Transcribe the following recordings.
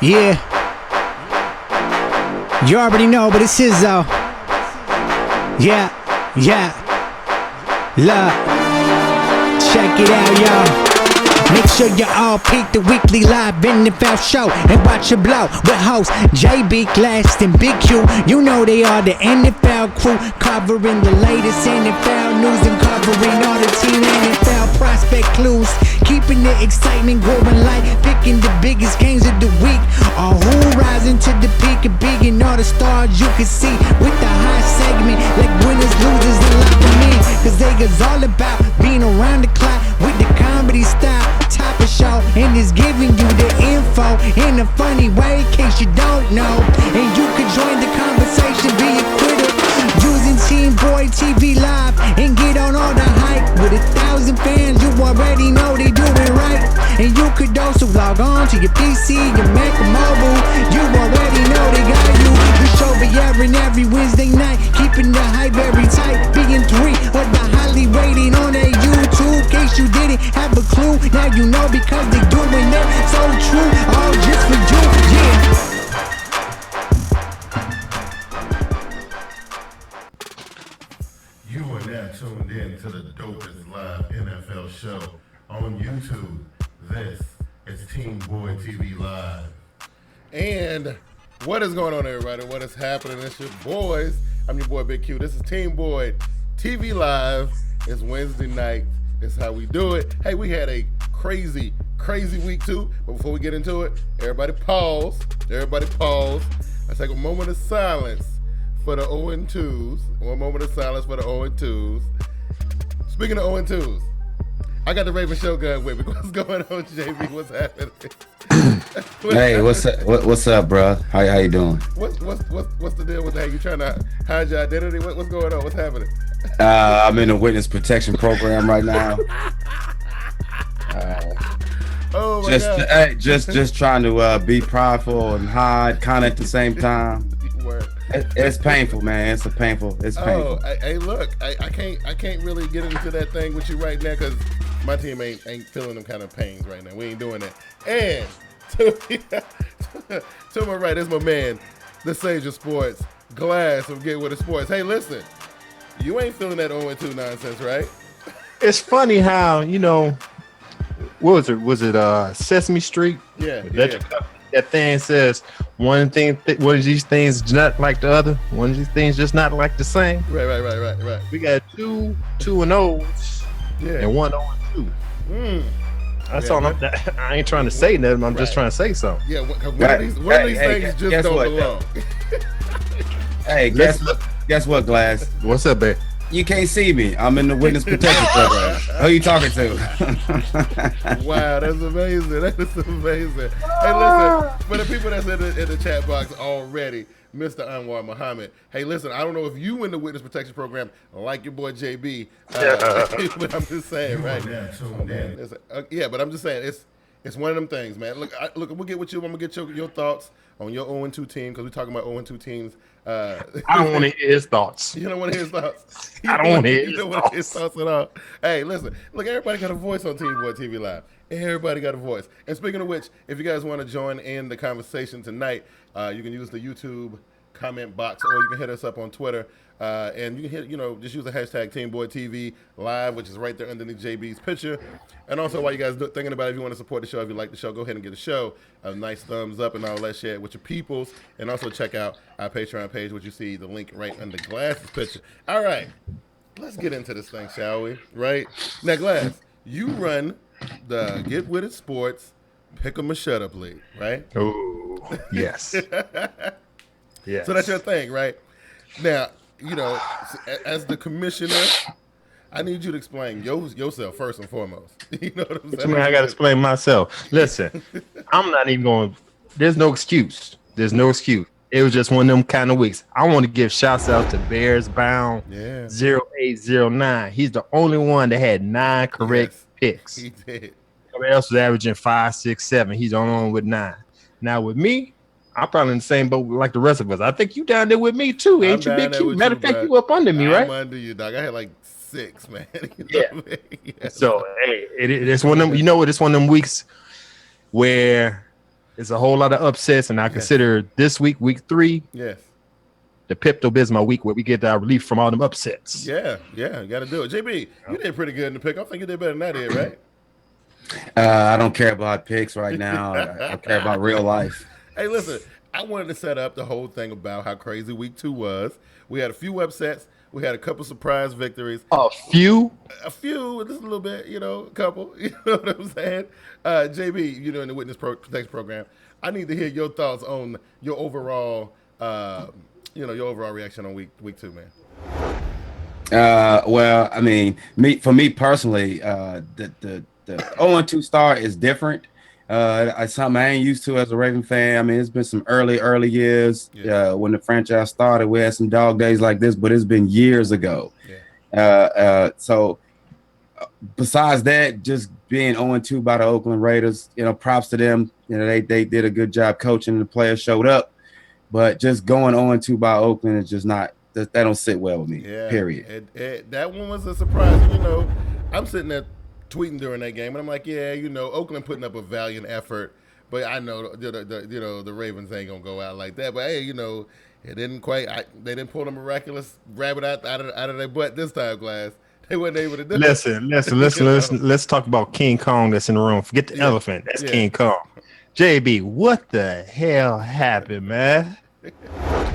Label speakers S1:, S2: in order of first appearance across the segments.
S1: Yeah, you already know, but it's his though. Yeah, look, check it out, y'all. Make sure you all peek the weekly live NFL show and watch it blow with hosts JB, Glass, and Big Q. You know they are the NFL crew, covering the latest NFL news and covering all the team NFL prospect clues. Keeping the excitement growing light, picking the biggest games of the week. Or who rising to the peak of big and all the stars you can see with the high segment like winners, losers, and lock them in. Cause they is all about being around the clock with the comedy style. Top of show and it's giving you the info in a funny way in case you don't know. And you can join the conversation via Twitter using TeamBoydTV Live and get on all the hype. With 1,000 fans, you already know they doing right. And you could also log on to your PC, your Mac or mobile. You already know they got you. The show be airing every Wednesday night, keeping the hype very tight. Being 3 of the highly rated on that YouTube. In case you didn't have a clue, now you know because they doing that so true. All just for you, yeah.
S2: You are now tuned in to the dopest live NFL show on YouTube. This is TeamBoydTV Live. And what is going on, everybody? What is happening? It's your boys. I'm your boy Big Q. This is TeamBoydTV Live. It's Wednesday night. That's how we do it. Hey, we had a crazy week too. But before we get into it, everybody pause. I take a moment of silence for the 0-2s. One moment of silence for the 0-2s. Speaking of 0-2s, I got the Raven Show gun with me. What's going on, JB? What's happening?
S3: Hey, what's up? What's up, bro? How you doing?
S2: What's the deal with that? You trying to hide your identity? What's going on? What's happening?
S3: I'm in a witness protection program right now.
S2: Oh my God.
S3: Hey, just trying to be prideful and hide, kind of at the same time. It's painful, man. It's painful.
S2: Oh, hey, look, I can't really get into that thing with you right now because my team ain't feeling them kind of pains right now. We ain't doing that. And to my right is my man, the Sage of Sports, Glass from Get With It Sports. Hey, listen, you ain't feeling that 0-2 nonsense, right?
S4: It's funny how, what was it Sesame Street?
S2: Yeah.
S4: That thing says one thing, one of these things not like the other. One of these things just not like the same.
S2: Right.
S4: We got two 2-0s, and 1-2. That's all. I ain't trying to say nothing. I'm just trying to say something.
S2: Yeah, one of these things just don't belong.
S3: Hey, guess what, Glass?
S4: What's up, babe?
S3: You can't see me. I'm in the witness protection program. Who you talking to?
S2: Wow, that's amazing. That is amazing. Hey, listen, for the people that's in the chat box already, Mr. Anwar Muhammad. Hey, listen, I don't know if you in the witness protection program like your boy JB, but I'm just saying, right? Yeah, but I'm just saying, it's one of them things, man. Look, we'll get with you. I'm gonna get your thoughts on your 0-2 team because we're talking about 0-2 teams.
S4: I don't want to hear his thoughts.
S2: You don't want to hear his thoughts?
S4: I don't want to hear his thoughts.
S2: You don't want to hear his thoughts at all. Hey, listen. Look, everybody got a voice on TeamBoydTV Live. Everybody got a voice. And speaking of which, if you guys want to join in the conversation tonight, you can use the YouTube comment box or you can hit us up on Twitter. And you can hit, just use the hashtag TeamBoydTV Live, which is right there underneath JB's picture. And also, while you guys are thinking about it, if you want to support the show, if you like the show, go ahead and get the show a nice thumbs up and all that. Share it with your peoples. And also check out our Patreon page, which you see the link right under Glass's picture. All right, let's get into this thing, shall we? Right? Now, Glass, you run the Get With It Sports Pick 'em or Shut Up League, right?
S4: Oh, yes. Yes.
S2: So that's your thing, right? Now, as the commissioner, I need you to explain yourself first and foremost. You know what I'm saying?
S4: I got to explain myself. Listen, I'm not even going. There's no excuse. It was just one of them kind of weeks. I want to give shouts out to Bears Bound 0809. He's the only one that had 9 correct picks.
S2: He did.
S4: Everybody else was averaging 5, 6, 7. He's the only one with 9. Now with me, I'm probably in the same boat like the rest of us. I think you down there with me too, ain't you, Big Q? Matter of fact, you up under me, right?
S2: I'm under you, dog. I had like 6, man.
S4: Yeah. So hey, it's one of them. You know what? It's one of them weeks where It's a whole lot of upsets, and I consider this week, week 3, the Pepto Bismol week where we get our relief from all them upsets.
S2: Yeah, you got to do it. JB, you did pretty good in the pick. I think you did better than I did, right?
S3: I don't care about picks right now. I care about real life.
S2: Hey, listen, I wanted to set up the whole thing about how crazy week 2 was. We had a few upsets. We had a couple surprise victories.
S4: A few, just
S2: a little bit, a couple. You know what I'm saying? JB, in the Witness Protection Program, I need to hear your thoughts on your overall, your overall reaction on week 2, man.
S3: Well, I mean, for me personally, the 0-2 start is different. It's something I ain't used to as a Raven fan. I mean, it's been some early years when the franchise started. We had some dog days like this, but it's been years ago. So besides that, just being 0-2 by the Oakland Raiders, props to them. They did a good job coaching. The players showed up, but just going 0-2 by Oakland is just not. That don't sit well with me. Period.
S2: That one was a surprise. I'm sitting there tweeting during that game, and I'm like, Oakland putting up a valiant effort, but I know the Ravens ain't gonna go out like that. But hey, it didn't quite. They didn't pull a miraculous rabbit out of their butt this time, Glass. They weren't able to do
S4: it. Let's talk about King Kong that's in the room. Forget the elephant. That's King Kong. JB, what the hell happened, man?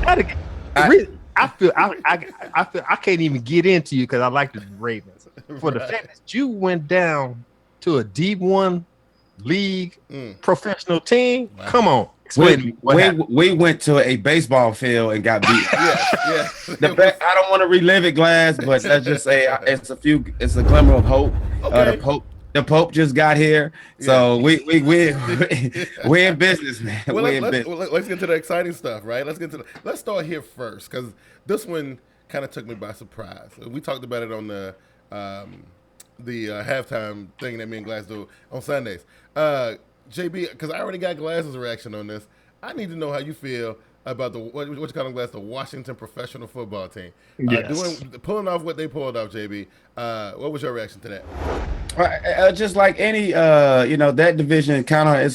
S4: I feel I can't even get into you because I like the Ravens. For the fact that you went down to a D1 league professional team, come on, explain to me what happened.
S3: We went to a baseball field and got beat. I don't want to relive it, Glass, but let's just say it's a glimmer of hope.
S2: Okay.
S3: The Pope just got here, so we're in business, man.
S2: Well, let's get to the exciting stuff, right? Let's start here first because this one kind of took me by surprise. We talked about it on the halftime thing that me and Glass do on Sundays. JB, because I already got Glass's reaction on this. I need to know how you feel about what you call them, Glass, the Washington professional football team. Pulling off what they pulled off, JB. What was your reaction to that?
S3: Just like any, that division is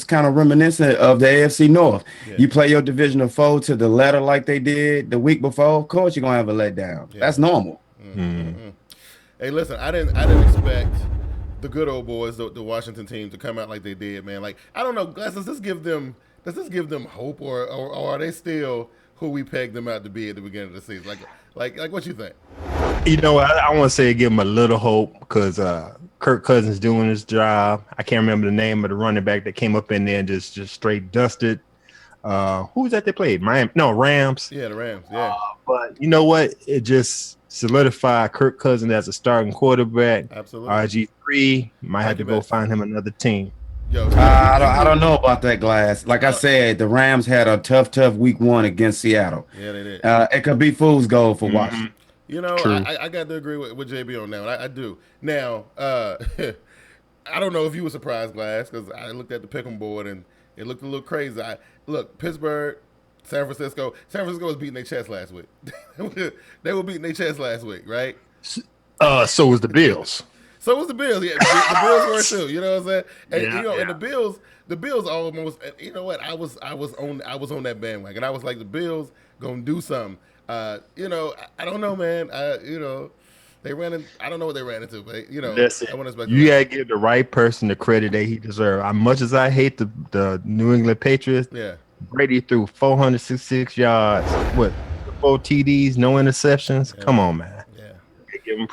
S3: kind of reminiscent of the AFC North. You play your divisional foe to the letter like they did the week before. Of course, you're gonna have a letdown. That's normal.
S2: Mm-hmm. Hey, listen, I didn't expect the good old boys, the Washington team, to come out like they did, man. Like, I don't know, Glass, does this give them hope, or are they still who we pegged them out to be at the beginning of the season? Like what you think?
S4: I want to say give them a little hope because Kirk Cousins doing his job. I can't remember the name of the running back that came up in there and just straight dusted. Who was that they played? Rams.
S2: Yeah, the Rams. Yeah.
S4: But you know what? It just solidified Kirk Cousins as a starting quarterback.
S2: Absolutely.
S4: RG3 might have to go find him another team.
S3: I don't know about that, Glass. Like I said, the Rams had a tough week 1 against Seattle.
S2: Yeah, they did.
S3: It could be fool's gold for Washington.
S2: I got to agree with JB on that one. I do. Now, I don't know if you were surprised, Glass, because I looked at the pick'em board and it looked a little crazy. Look, Pittsburgh, San Francisco was beating their chest last week. They were beating their chest last week, right?
S4: So was the Bills.
S2: So was the Bills. Yeah, the Bills were too. You know what I'm saying? And and the Bills almost. You know what? I was on that bandwagon. I was like, the Bills gonna do something. I don't know, man. They ran in. I don't know what they ran into, but
S4: Listen,
S2: I want to expect
S4: you gotta give the right person the credit that he deserves. As much as I hate the New England Patriots, Brady threw 466 yards. What? 4 TDs, no interceptions. Come on, man. Give him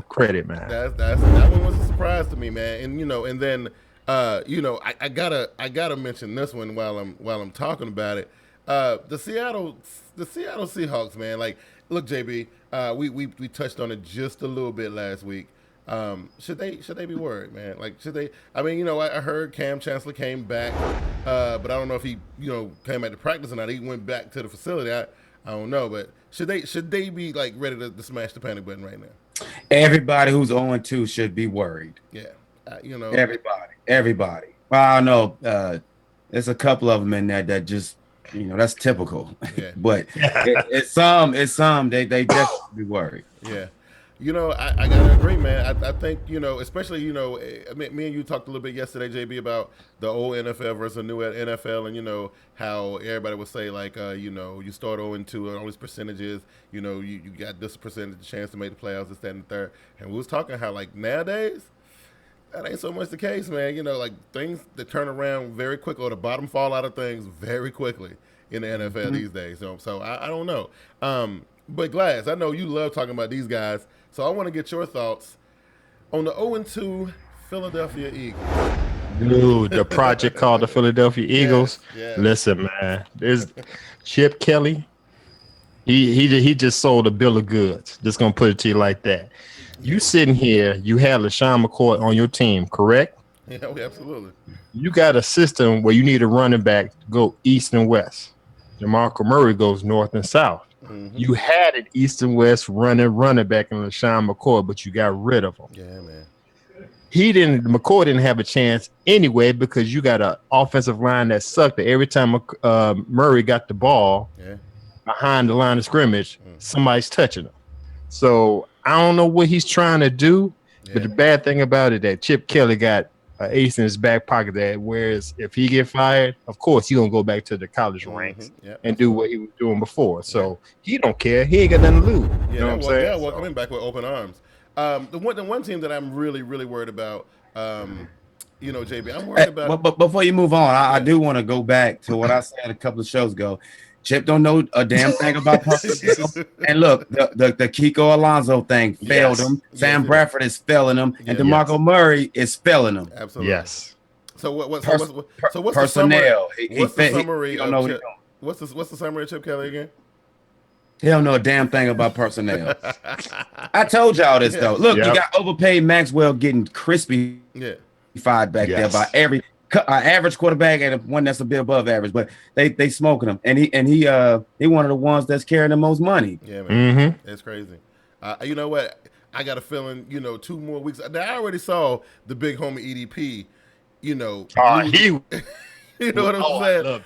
S4: credit, man.
S2: That one was a surprise to me, man. And then I gotta mention this one while I'm talking about it. The Seattle Seahawks, man. Like, look, JB, we touched on it just a little bit last week. Should they be worried, man? Like, should they? I mean, I heard Cam Chancellor came back, but I don't know if he came back to practice or not. He went back to the facility. I don't know, but should they be like ready to smash the panic button right now?
S3: Everybody who's 0-2 should be worried.
S2: Yeah,
S3: everybody. Well, I don't know. There's a couple of them in there that just that's typical.
S2: Yeah.
S3: But it's some they definitely be worried.
S2: Yeah. You know, I gotta agree, man. I think, you know, especially, you know, me and you talked a little bit yesterday, JB, about the old NFL versus the new NFL, and you know how everybody would say like, you know, you start 0-2 and all these percentages, you know, you got this percentage chance to make the playoffs, this, that, and the third, and we was talking how like nowadays that ain't so much the case, man. You know, like things that turn around very quickly, or the bottom fall out of things very quickly in the NFL these days. So I don't know. But Glass, I know you love talking about these guys, so I want to get your thoughts on the 0-2 Philadelphia Eagles.
S4: Dude, the project called the Philadelphia Eagles.
S2: Yes.
S4: Listen, man, there's Chip Kelly. He just sold a bill of goods. Just gonna put it to you like that. You sitting here, you have LaShawn McCoy on your team, correct?
S2: Yeah, absolutely.
S4: You got a system where you need a running back to go east and west. DeMarco Murray goes north and south. You had an east and west running back in LaShawn McCoy, but you got rid of him.
S2: Yeah, man.
S4: McCoy didn't have a chance anyway because you got an offensive line that sucked. That every time Murray got the ball behind the line of scrimmage, somebody's touching him. So I don't know what he's trying to do, but the bad thing about it that Chip Kelly got an ace in his back pocket. That whereas if he get fired, of course he's gonna go back to the college ranks and do what he was doing before. So he don't care. He ain't got nothing to lose.
S2: Yeah,
S4: you know what I'm saying?
S2: Yeah, welcoming back with open arms. The one team that I'm really worried about, you know, JB, I'm worried about.
S3: But before you move on, I do want to go back to what I said a couple of shows ago. Chip don't know a damn thing about personnel. And look, the Kiko Alonso thing failed him. Sam Bradford is failing him, and DeMarco Murray is failing him.
S2: Absolutely.
S4: Yes.
S2: So what's
S3: personnel?
S2: What's the summary? What's the summary of Chip Kelly again?
S3: He don't know a damn thing about personnel. I told y'all this though. Look, you got overpaid Maxwell getting crispy fired back there by every average quarterback and one that's a bit above average, but they smoking him, and he one of the ones that's carrying the most money.
S2: Yeah, man, it's crazy. You know what? I got a feeling. You know, 2 more weeks. Now, I already saw the big homie EDP. You know, you know what I'm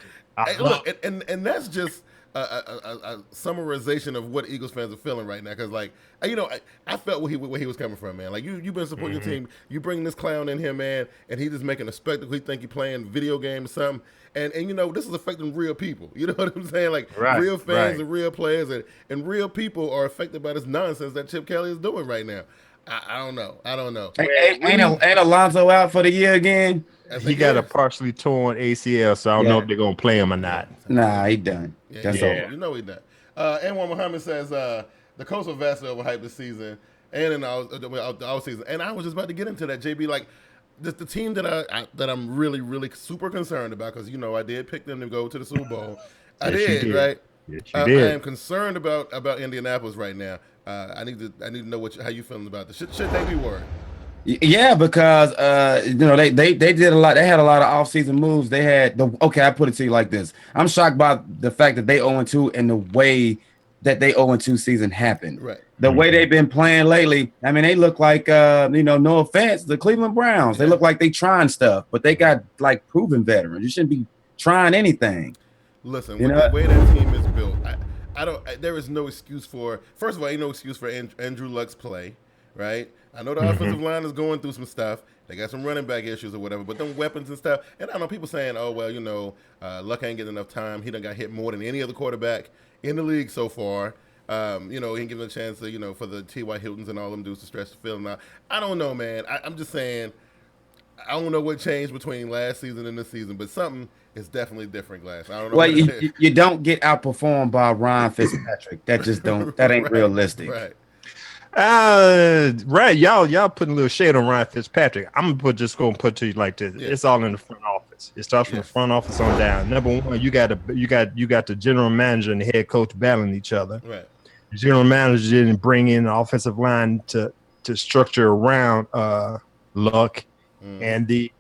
S2: saying? And that's just a summarization of what Eagles fans are feeling right now. Because, like, you know, I felt where he was coming from, man. Like, you've been supporting your team. You bring this clown in here, man, and he just making a spectacle. He think he playing video game or something. And you know, this is affecting real people. You know what I'm saying? Like, real fans and real players and real people are affected by this nonsense that Chip Kelly is doing right now. I don't know.
S3: Ain't Alonso out for the year again?
S4: He got a partially torn ACL, so I don't know if they're gonna play him or not.
S3: Nah, he done. That's over.
S2: You know he done. Anwar Muhammad says the Colts were vastly overhyped this season and in the off season. And I was just about to get into that, JB. Like, the team that I'm really super concerned about, because you know I did pick them to go to the Super Bowl. I did, right?
S4: Yes, you did.
S2: I am concerned about Indianapolis right now. I need to know how you feeling about this. Should they be worried?
S3: Yeah, because you know they did a lot. They had a lot of offseason moves. They had I put it to you like this. I'm shocked by the fact that they 0-2 and the way that they 0-2 season happened.
S2: Right.
S3: The way they've been playing lately. I mean, they look like you know, no offense, the Cleveland Browns. They look like they trying stuff, but they got like proven veterans. You shouldn't be trying anything.
S2: Listen, with the way that team is built, there is no excuse for. First of all, ain't no excuse for Andrew Luck's play, right? I know the offensive line is going through some stuff. They got some running back issues or whatever, but them weapons and stuff. And I know people saying, oh, well, you know, Luck ain't getting enough time. He done got hit more than any other quarterback in the league so far. You know, he ain't given a chance to, you know, for the T.Y. Hiltons and all them dudes to stretch the field. Now, I don't know, man. I'm just saying, I don't know what changed between last season and this season, but something is definitely different, Glass. I don't know.
S3: Well, you don't get outperformed by Ryan Fitzpatrick. That just don't. That ain't realistic.
S2: Right.
S4: Right. Y'all putting a little shade on Ryan Fitzpatrick. I'm gonna put to you like this.
S2: Yeah.
S4: It's all in the front office. It starts from the front office on down. Number one, you got the general manager and the head coach battling each other.
S2: Right.
S4: The general manager didn't bring in the offensive line to structure around Luck, and the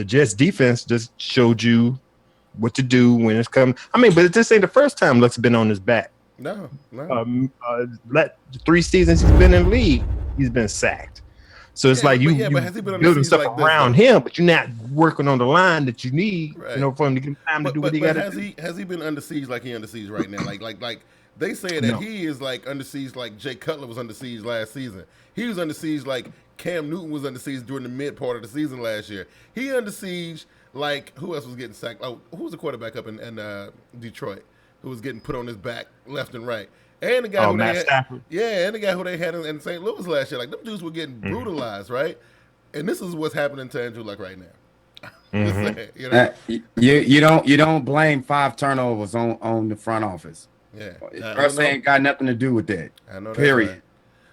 S4: Jets defense just showed you what to do when it's coming. I mean, but this ain't the first time Luck's been on his back.
S2: No.
S4: 3 seasons he's been in the league, he's been sacked. So it's like you building stuff like around him, but you're not working on the line that you need, you know, for him to get time to do what he got to do.
S2: Has he been under siege like he under siege right now? like They say that
S4: No.
S2: he is like under siege, like Jay Cutler was under siege last season. He was under siege like Cam Newton was under siege during the mid part of the season last year. He under siege like who else was getting sacked? Oh, who was the quarterback up in Detroit who was getting put on his back left and right? And the guy who
S4: Matt
S2: they had,
S4: Stafford.
S2: yeah, and the guy who they had in St. Louis last year. Like them dudes were getting brutalized, right? And this is what's happening to Andrew Luck right now. Saying, you know?
S3: You don't blame 5 turnovers on the front office.
S2: Yeah,
S3: First ain't got nothing to do with that.
S2: I know that.
S3: Period.
S2: Right.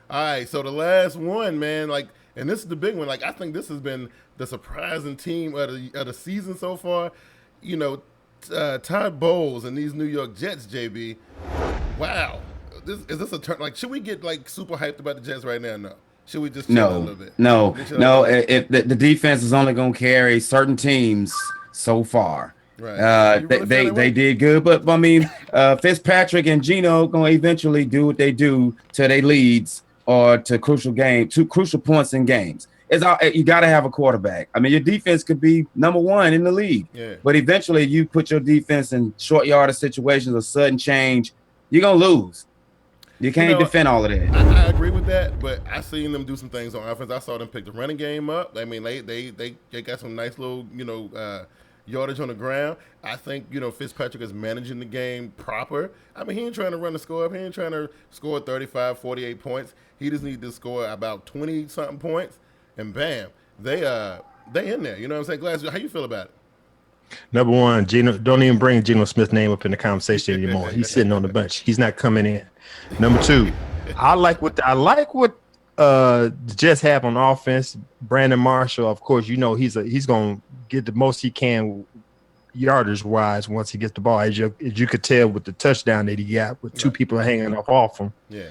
S2: All right, so the last one, man, like, and this is the big one. Like, I think this has been the surprising team of the season so far. You know, Todd Bowles and these New York Jets, JB. Wow, is this a turn? Like, should we get like super hyped about the Jets right now? No. Should we just chill a little bit?
S3: No. If the defense is only going to carry certain teams so far.
S2: Right.
S3: They did good, but I mean, Fitzpatrick and Geno going to eventually do what they do to their leads or to crucial points in games. You got to have a quarterback. I mean, your defense could be number 1 in the league, but eventually you put your defense in short yardage situations, a sudden change, you're going to lose. You can't defend all of that.
S2: I agree with that, but I seen them do some things on offense. I saw them pick the running game up. I mean, they got some nice little, yardage on the ground. I think, Fitzpatrick is managing the game proper. I mean, he ain't trying to run the score up. He ain't trying to score 35, 48 points. He just needs to score about 20-something points, and bam, they in there. You know what I'm saying? Glass, how you feel about it?
S4: Number one, Geno, don't even bring Geno Smith's name up in the conversation anymore. He's sitting on the bench. He's not coming in. Number 2, I like what the Jets have on offense. Brandon Marshall, of course, he's going to get the most he can yardage wise once he gets the ball. As you could tell with the touchdown that he got with 2 people hanging off him.
S2: Yeah.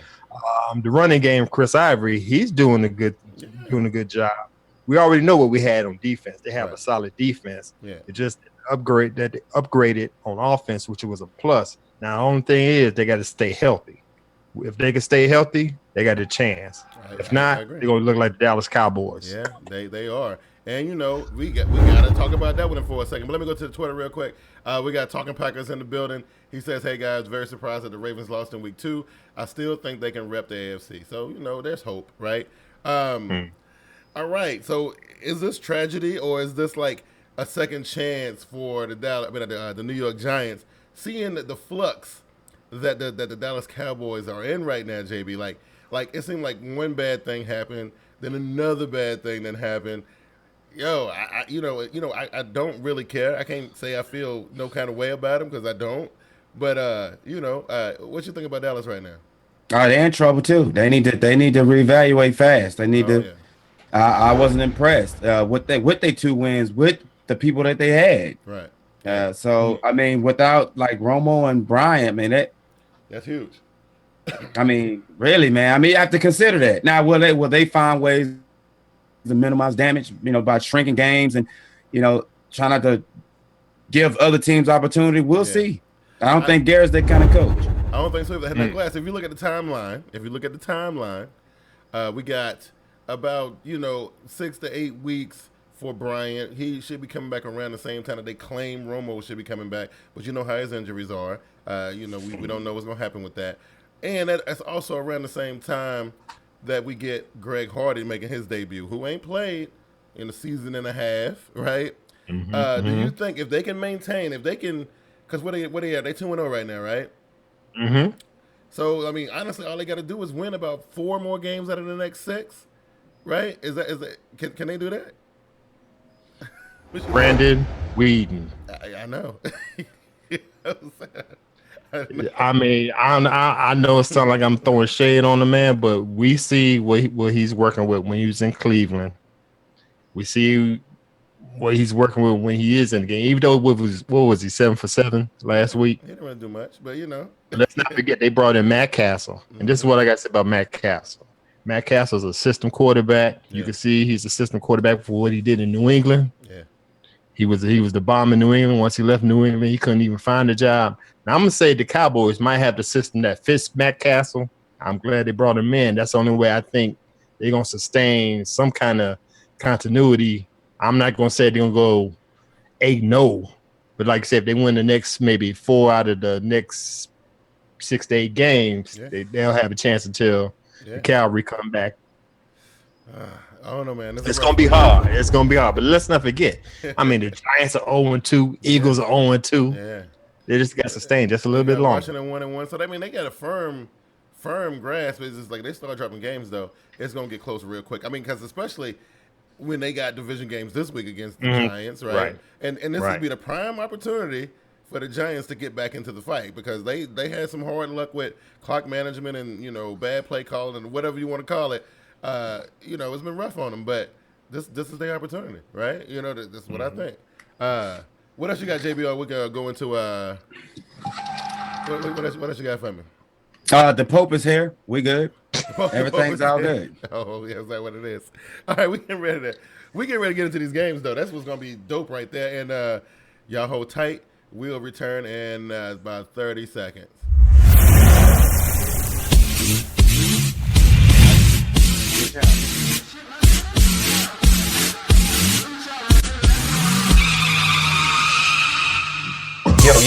S4: The running game, Chris Ivory, he's doing a good job. We already know what we had on defense. They have a solid defense.
S2: Yeah.
S4: It just upgraded on offense, which was a plus. Now the only thing is they got to stay healthy. If they can stay healthy, they got a chance. If not, they're gonna look like the Dallas Cowboys.
S2: Yeah, they are. And we gotta talk about that one for a second. But let me go to the Twitter real quick. We got Talking Packers in the building. He says, "Hey guys, very surprised that the Ravens lost in week 2. I still think they can rep the AFC. So there's hope, right?" All right. So is this tragedy or is this like a second chance for the New York Giants, seeing the flux that the Dallas Cowboys are in right now, JB? Like it seemed like one bad thing happened, then another bad thing then happened. I don't really care. I can't say I feel no kind of way about them because I don't. But what you think about Dallas right now?
S3: They're in trouble too. They need to reevaluate fast. They need to. Yeah. I wasn't impressed with their 2 wins with the people that they had.
S2: Right.
S3: So I mean, without like Romo and Bryant, man,
S2: that's huge.
S3: I mean, really, man. I mean, you have to consider that. Now, will they find ways to minimize damage, by shrinking games and, trying not to give other teams opportunity? We'll see. I don't think Garrett's that kind of coach.
S2: I don't think so. Glass, if you look at the timeline, we got about 6 to 8 weeks for Bryant. He should be coming back around the same time that they claim Romo should be coming back. But you know how his injuries are. We don't know what's going to happen with that. And that's also around the same time that we get Greg Hardy making his debut, who ain't played in a season and a half, right? Do you think if they can maintain, because what they are, they 2-0 right now, right?
S4: Mm-hmm.
S2: So, I mean, honestly, all they got to do is win about 4 more games out of the next 6, right? Can they do that?
S4: Brandon Weeden.
S2: I know.
S4: I mean, I know it sounds like I'm throwing shade on the man, but we see what he's working with when he was in Cleveland. We see what he's working with when he is in the game. Even though what was he 7 for 7 last week?
S2: He didn't really do much, but
S4: Let's not forget they brought in Matt Castle, and this is what I got to say about Matt Castle. Matt Castle is a system quarterback. You can see he's a system quarterback for what he did in New England.
S2: Yeah.
S4: He was the bomb in New England. Once he left New England, he couldn't even find a job. Now, I'm going to say the Cowboys might have the system that fits Matt Castle. I'm glad they brought him in. That's the only way I think they're going to sustain some kind of continuity. I'm not going to say they're going to go 8-0. But like I said, if they win the next maybe 4 out of the next 6 to 8 games, they'll have a chance until the Cavalry come back.
S2: I don't know, man.
S4: It's gonna be hard. It's gonna be hard. But let's not forget. I mean, the Giants are 0-2. Eagles are 0-2.
S2: Yeah,
S4: they just got sustained just a little bit longer.
S2: Washington 1-1. So I mean, they got a firm grasp. It's just like they start dropping games though. It's gonna get close real quick. I mean, because especially when they got division games this week against the Giants, right? And this would be the prime opportunity for the Giants to get back into the fight because they had some hard luck with clock management and bad play calling and whatever you want to call it. It's been rough on them, but this is their opportunity, right? This is what I think. What else you got, JB? We gonna go into what else you got for me?
S3: The Pope is here. We good. Everything's all good.
S2: Oh, yeah, is that what it is? All right, we getting ready to get into these games though. That's what's gonna be dope right there. And y'all hold tight. We'll return in about 30 seconds.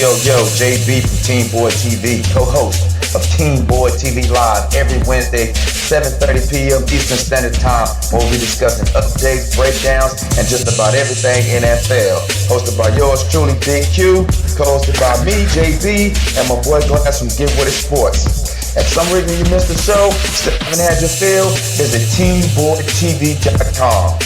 S5: Yo, JB from TeamBoydTV, co-host of TeamBoydTV Live every Wednesday, 7:30 p.m. Eastern Standard Time, where we'll be discussing updates, breakdowns, and just about everything NFL. Hosted by yours truly, Big Q, co-hosted by me, JB, and my boy Glass from Get With It Sports. If some reason you missed the show, still haven't had your fill, visit TeamBoydTV.com.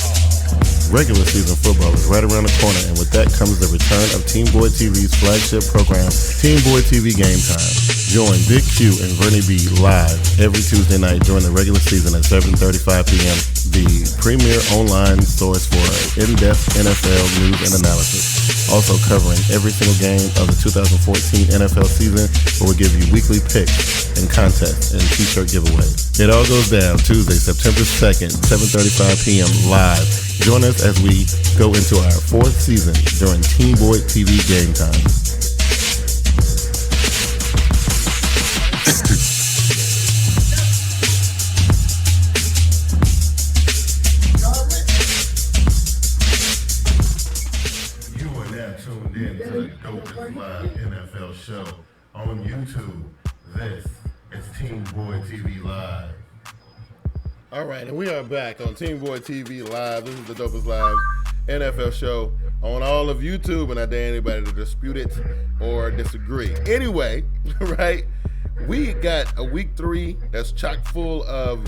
S2: Regular season football is right around the corner, and with that comes the return of Team Boyd TV's flagship program, Team Boyd TV Game Time. Join Big Q and Vernie B live every Tuesday night during the regular season at 7:35 p.m. The premier online source for in-depth NFL news and analysis. Also covering every single game of the 2014 NFL season, where we give you weekly picks and contests and t-shirt giveaways. It all goes down Tuesday, September 2nd, 7:35 p.m. live. Join us as we go into our 4th season during Team Boyd TV Game Time. You are now tuned in to the dopest live NFL show on YouTube. This is Team Boyd TV Live. All right, and we are back on Team Boyd TV Live. This is the dopest live NFL show on all of YouTube, and I dare anybody to dispute it or disagree. Anyway, right, we got a week 3 that's chock full of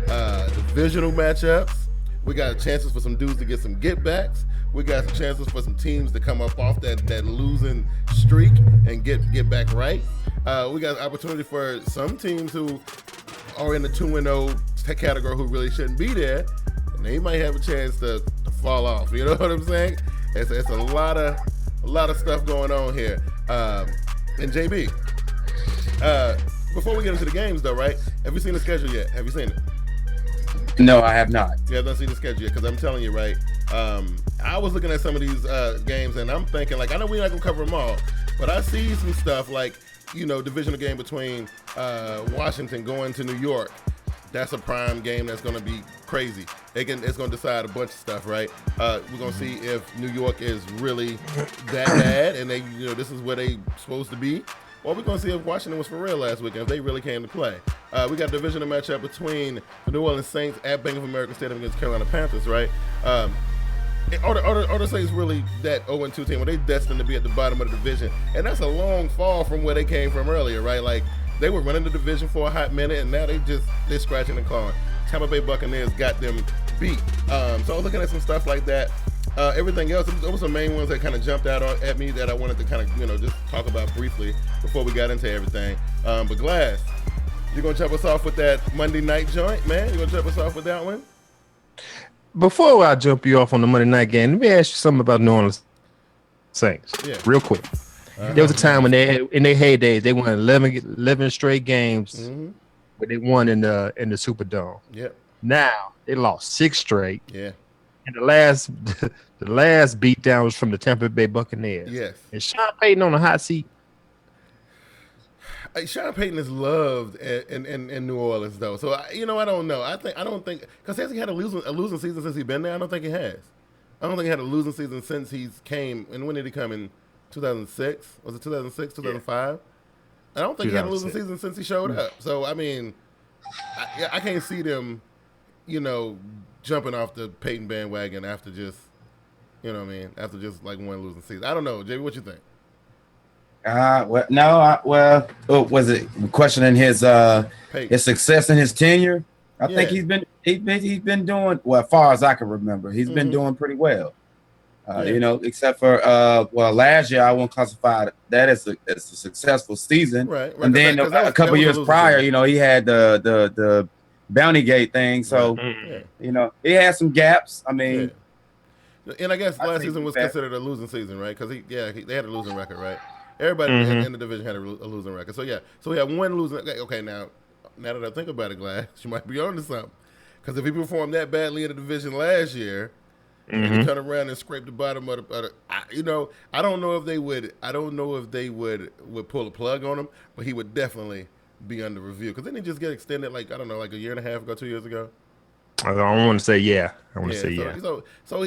S2: divisional matchups. We got chances for some dudes to get some get-backs. We got some chances for some teams to come up off that losing streak and get back right. We got opportunity for some teams who are in the 2-0 category who really shouldn't be there, and they might have a chance to fall off. You know what I'm saying? It's a lot of stuff going on here. And JB, before we get into the games though, right? Have you seen the schedule yet? Have you seen it?
S3: No, I have not.
S2: You haven't seen the schedule yet, because I'm telling you, right? I was looking at some of these games, and I'm thinking, like, I know we're not gonna cover them all, but I see some stuff like, divisional game between Washington going to New York. That's a prime game that's going to be crazy. It's going to decide a bunch of stuff, right? We're going to see if New York is really that bad, and they, this is where they supposed to be. Or we're going to see if Washington was for real last week and if they really came to play. We got a divisional matchup between the New Orleans Saints at Bank of America Stadium against Carolina Panthers, right? Are the Saints really that 0-2 team? Were they destined to be at the bottom of the division? And that's a long fall from where they came from earlier, right? Like, they were running the division for a hot minute, and now they're scratching and clawing. Tampa Bay Buccaneers got them beat. So I was looking at some stuff like that. Everything else, those were some main ones that kind of jumped out at me that I wanted to kind of, just talk about briefly before we got into everything. But Glass, you gonna jump us off with that Monday night joint, man? You gonna jump us off with that one?
S4: Before I jump you off on the Monday night game, let me ask you something about New Orleans Saints, real quick. There was a time when in their heyday, they won 11 straight games, but they won in the Superdome.
S2: Yep.
S4: Now they lost 6 straight.
S2: Yeah.
S4: And the last beatdown was from the Tampa Bay Buccaneers.
S2: Yes.
S4: And Sean Payton on the hot seat.
S2: Sean Payton is loved in New Orleans, though. So I don't know. I don't think because has he had a losing season since he's been there? I don't think he has. I don't think he had a losing season since he's came. And when did he come in? 2006? Was it 2006, 2005? I don't think he had a losing
S4: 2006.
S2: season since he showed up. So I mean, I can't see them, jumping off the Peyton bandwagon after just, after just like one losing season. I don't know, JB, what you think?
S3: Was it questioning his success in his tenure? I think he's been doing well, as far as I can remember. He's been doing pretty well. Except for last year I won't classify that as a successful season. Right.
S2: And
S3: then a couple years prior, he had the Bounty Gate thing. So he had some gaps. I mean,
S2: and I guess last season was considered a losing season, right? Because they had a losing record, right? Everybody in the division had a losing record. So so we had one losing. Okay, now that I think about it, Glass, you might be onto something. Because if he performed that badly in the division last year, and he turn around and scrape the bottom of the, I don't know if they would. I don't know if they would pull a plug on him, but he would definitely be under review. Because didn't he just get extended like a year and a half ago, 2 years ago?
S4: I don't want to say yeah. I want to say yeah.
S2: So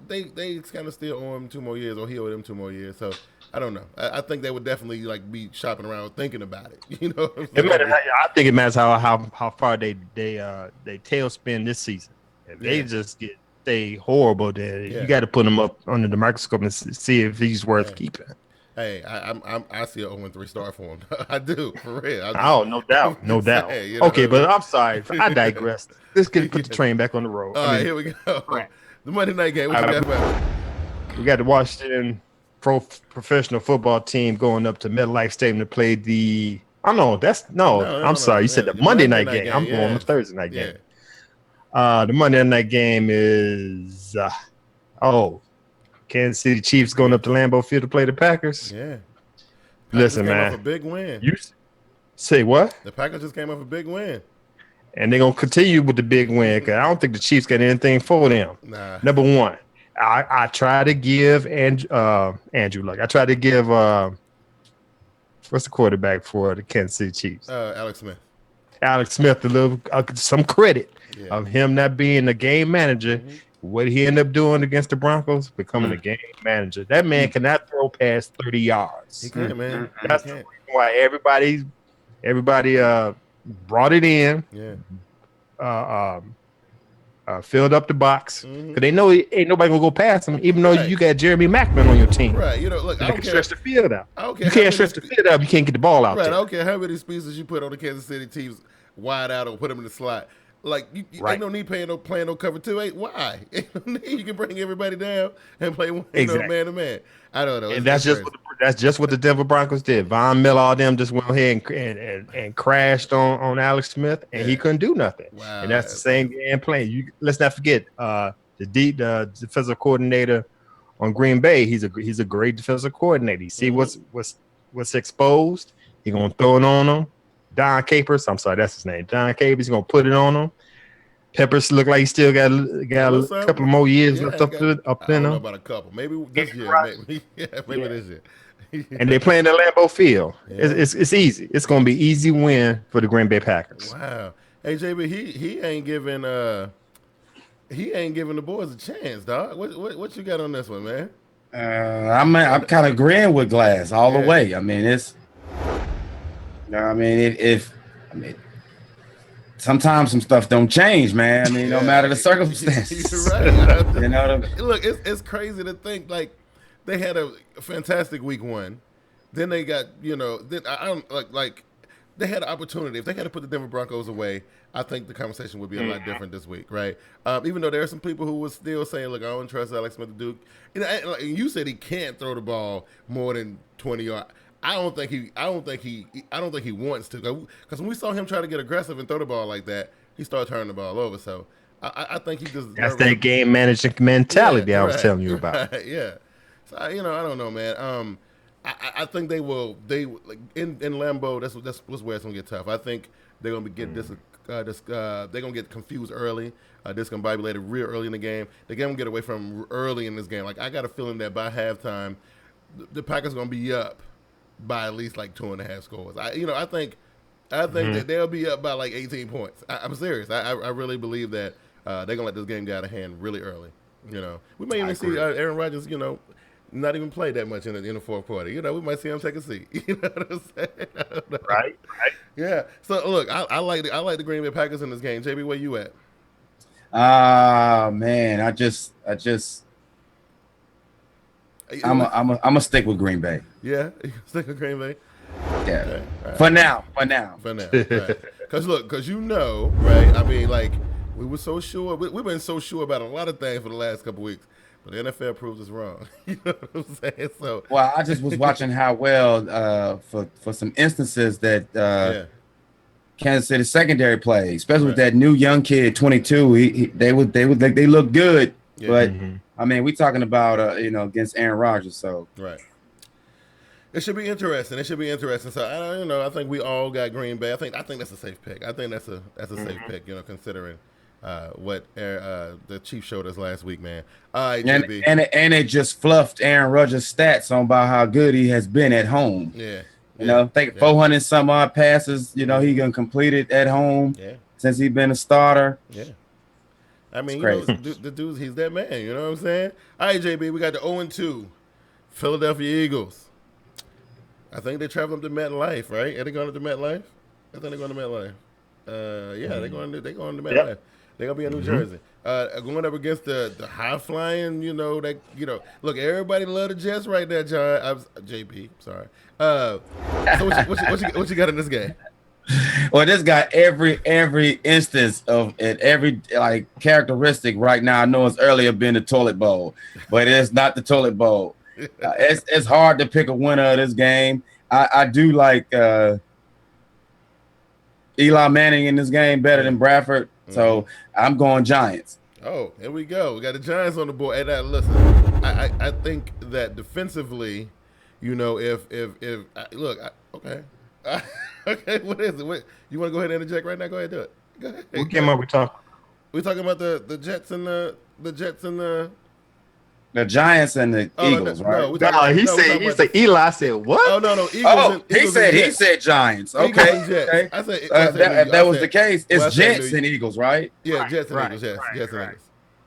S2: they kind of still owe him 2 more years, or he owed them 2 more years. So I don't know. I think they would definitely be shopping around thinking about it.
S4: I think it matters how far they tailspin this season. If they just stay horrible, then you got to put him up under the microscope and see if he's worth keeping.
S2: Hey, I see an 0-3 start for him. I do, for real.
S4: No doubt, no doubt. Okay, but I'm sorry, I digressed. Let's put the train back on the road.
S2: All right, here we go. Right. The Monday night game. What you got for?
S4: We got the Washington professional football team going up to MetLife Stadium to play the. I'm sorry. You said the Monday night game. I'm going the Thursday night game. The Monday night game is Kansas City Chiefs going up to Lambeau Field to play the Packers.
S2: Yeah.
S4: Listen,
S2: man.
S4: Off
S2: a big win.
S4: You say what?
S2: The Packers just came off a big win.
S4: And they're going to continue with the big win because I don't think the Chiefs got anything for them.
S2: Nah.
S4: Number one, I try to give Andrew Luck. I try to give what's the quarterback for the Kansas City Chiefs?
S2: Alex Smith.
S4: Alex Smith, some credit of him not being the game manager. What he ended up doing against the Broncos, becoming a game manager. That man cannot throw past 30 yards.
S2: He can, man.
S4: That's the reason why everybody brought it in.
S2: Yeah.
S4: Filled up the box because they know ain't nobody gonna go past him, even though you got Jeremy Maclin on your team.
S2: Right. Look, I don't care.
S4: Stretch the field out.
S2: I don't care.
S4: You can't stretch the field out. You can't get the ball out there.
S2: I don't care how many pieces you put on the Kansas City teams wide out or put them in the slot. Like ain't no need playing no cover 2. Why? Ain't no need. You can bring everybody down and play man to man. I don't know.
S4: And that's just what the Denver Broncos did. Von Miller, all them just went ahead and crashed on Alex Smith, and he couldn't do nothing. Wow, and that's the same game playing. Let's not forget the defensive coordinator on Green Bay. He's a great defensive coordinator. You see what's exposed. He's gonna throw it on them. Don Capers, I'm sorry, that's his name. Don Capers, he's gonna put it on him. Peppers look like he still got a couple more years left up in him.
S2: I don't know about a couple, maybe this year, maybe this year.
S4: And they're playing at Lambeau Field. Yeah. It's easy. It's gonna be easy win for the Green Bay Packers.
S2: Wow. Hey JB, he ain't giving the boys a chance, dog. What you got on this one, man?
S3: I'm kind of agreeing with Glass all the way. I mean, sometimes some stuff don't change, man. I mean, no matter the circumstances.
S2: You're right.
S3: You know what I mean?
S2: Look, it's crazy to think like they had a fantastic week 1, then they got they had an opportunity. If they had to put the Denver Broncos away, I think the conversation would be a lot different this week, right? Even though there are some people who were still saying, "Look, I don't trust Alex Smith to do." You said he can't throw the ball more than 20 yards. I don't think he wants to, because when we saw him try to get aggressive and throw the ball like that, he started turning the ball over. So I think he just
S4: that game management mentality I was telling you about.
S2: Right, yeah. So I don't know, man. I think they will. They like in Lambeau. That's where it's gonna get tough. I think they're gonna they're gonna get confused early. Discombobulated real early in the game. They're gonna get away from early in this game. Like I got a feeling that by halftime, the Packers gonna be up by at least like 2.5 scores. I think that they'll be up by like 18 points. I'm serious. I really believe that they're gonna let this game get out of hand really early. We may even see Aaron Rodgers, not even play that much in the fourth quarter. You know, we might see him take a seat. You know what I'm saying? I don't know.
S4: Right.
S2: Yeah. So look, I like the Green Bay Packers in this game. JB, where you at?
S3: Man, I'm gonna stick with Green Bay.
S2: Yeah, stick with Green Bay.
S3: Yeah,
S2: Okay. All right.
S3: for now.
S2: Right. Because you know, right? I mean, like, we were so sure. We've been so sure about a lot of things for the last couple weeks, but the NFL proves us wrong. You know what I'm saying? So,
S3: Well, I just was watching how well for some instances that Kansas City secondary played, especially with that new young kid, 22. They look good, but I mean, we talking about against Aaron Rodgers, so
S2: right. It should be interesting. So I don't know. I think we all got Green Bay. I think that's a safe pick. I think that's a safe pick. You know, considering what the Chiefs showed us last week, man. All right, JB.
S3: And it just fluffed Aaron Rodgers' stats on about how good he has been at home.
S2: Yeah.
S3: You know, think 400 some odd passes. You know, he gonna complete it at home.
S2: Yeah.
S3: Since he's been a starter.
S2: Yeah. I mean, you know, the dude's he's that man. You know what I'm saying? All right, JB. We got the 0-2 Philadelphia Eagles. I think they're traveling to MetLife, right? Are they going to MetLife? I think they're going to MetLife. They're going to MetLife. Yep. They're gonna be in New Jersey. Going up against the high flying, look, everybody love the Jets right there, John. JB, sorry. So what you got in this game?
S3: Well, this got every instance of it, every characteristic right now. I know it's earlier been the toilet bowl, but it's not the toilet bowl. It's hard to pick a winner of this game. I do like Eli Manning in this game better than Bradford, so I'm going Giants.
S2: Oh, here we go. We got the Giants on the board. And listen, I think that defensively, if okay. Okay, what is it? You want to go ahead and interject right now? Go ahead, do it. Go ahead.
S4: What game are we talking?
S2: We're talking about the Jets and the
S3: Giants and the Eagles, right?
S4: No, he said Eli. I said what?
S2: Oh no, Eagles.
S3: He said Giants. Okay,
S2: okay. I said
S3: that was the case. It's Jets and Eagles, right?
S2: Yeah, Jets and Eagles. Yes, Jets and Eagles.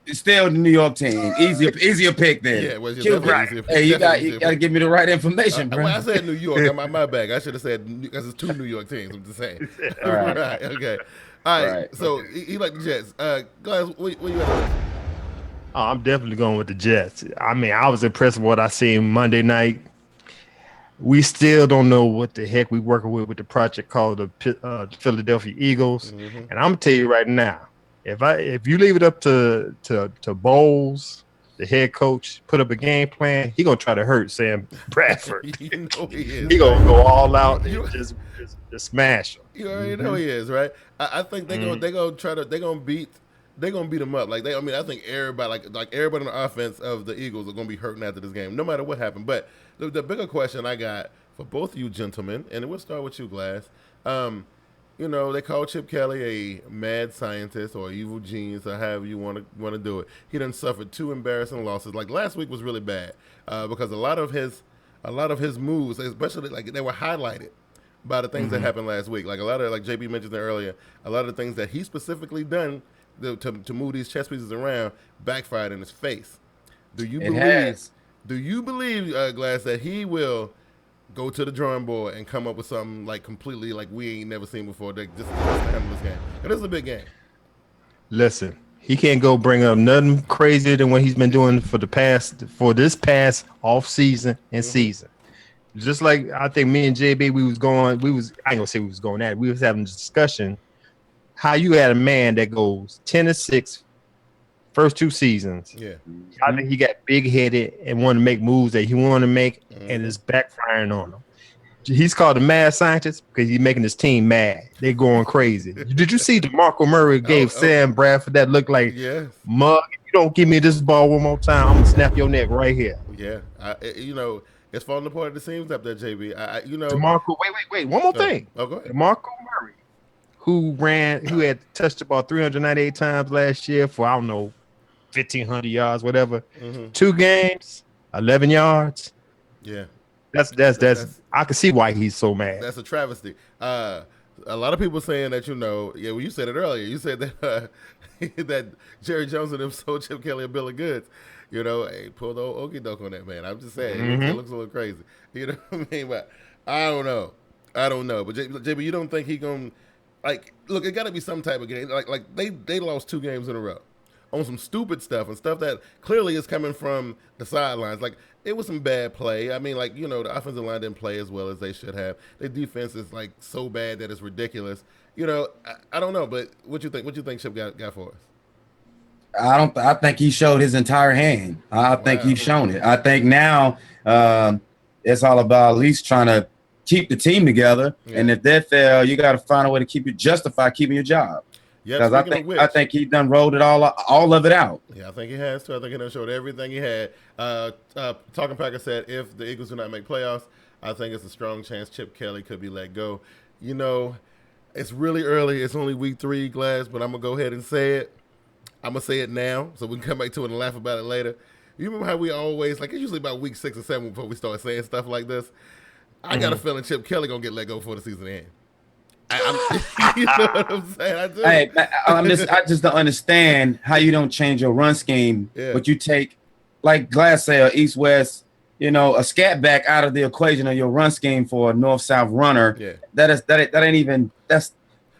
S3: It's still the New York team. Easier pick then.
S2: Yeah, well, easier.
S3: Hey, you got to give me the right information, bro.
S2: Well, I said New York. My bag. I should have said because it's two New York teams. I'm just saying.
S3: All right.
S2: Right. Okay. All right. So he like the Jets. Guys, what you got?
S4: Oh, I'm definitely going with the Jets. I mean, I was impressed with what I seen Monday night. We still don't know what the heck we working with the project called the Philadelphia Eagles. Mm-hmm. And I'm gonna tell you right now, if you leave it up to Bowles, the head coach, put up a game plan, he gonna try to hurt Sam Bradford.
S2: He is.
S4: He gonna go all out and just smash him.
S2: You already know he is, right? I think they're gonna beat them up. I think everybody like everybody on the offense of the Eagles are gonna be hurting after this game, no matter what happened. But the bigger question I got for both of you gentlemen, and we'll start with you, Glass. They call Chip Kelly a mad scientist or evil genius or however you want to do it. He done suffered 2 embarrassing losses. Like last week was really bad because a lot of his moves, especially they were highlighted by the things that happened last week. Like a lot of, like JB mentioned earlier, a lot of the things that he specifically done to move these chess pieces around backfired in his face. Do you believe, Glass, that he will go to the drawing board and come up with something completely we ain't never seen before that just to handle this game? And this is a big game.
S4: Listen, he can't go bring up nothing crazier than what he's been doing for this past off season and season. Just like I think me and JB, I ain't gonna say we was going at it. We was having a discussion how you had a man that goes 10-6 first 2 seasons.
S2: Yeah.
S4: I think he got big headed and wanted to make moves that he wanted to make and it's backfiring on him. He's called a mad scientist because he's making his team mad. They're going crazy. Did you see DeMarco Murray gave Sam Bradford that look like mug? If you don't give me this ball one more time, I'm gonna snap your neck right here.
S2: Yeah. It's falling apart at the seams up there, JB.
S4: DeMarco, wait. One more thing.
S2: Oh, go ahead.
S4: DeMarco Murray, who had touched the ball 398 times last year for, 1,500 yards, whatever. 2 games, 11 yards.
S2: Yeah.
S4: That's I can see why he's so mad.
S2: That's a travesty. a lot of people saying that, well, you said it earlier. You said that that Jerry Jones and them sold Chip Kelly a bill of goods. Hey, pull the old okey doke on that man. I'm just saying, it looks a little crazy. You know what I mean? But I don't know. But JB, you don't think he gonna look? It got to be some type of game. Like they lost 2 games in a row on some stupid stuff and stuff that clearly is coming from the sidelines. Like, it was some bad play. I mean, the offensive line didn't play as well as they should have. Their defense is so bad that it's ridiculous. I don't know, but what you think? What you think Chip got for us?
S3: I think he showed his entire hand. I think he's shown it. I think now it's all about at least trying to keep the team together. Yeah. And if that fail, you got to find a way to justify keeping your job. Yeah, because I think he done rolled it all of it out.
S2: Yeah, I think he has to. I think he done showed everything he had. Talking Packer said if the Eagles do not make playoffs, I think it's a strong chance Chip Kelly could be let go. It's really early. It's only week 3, Glass, but I'm going to go ahead and say it. I'm going to say it now so we can come back to it and laugh about it later. You remember how we always, it's usually about week 6 or 7 before we start saying stuff like this? I got a feeling Chip Kelly going to get let go before the season ends. You know what I'm saying? I do.
S3: Hey, I just don't understand how you don't change your run scheme, but you take, like Glass said, East West, a scat back out of the equation of your run scheme for a North South runner. Yeah. That ain't even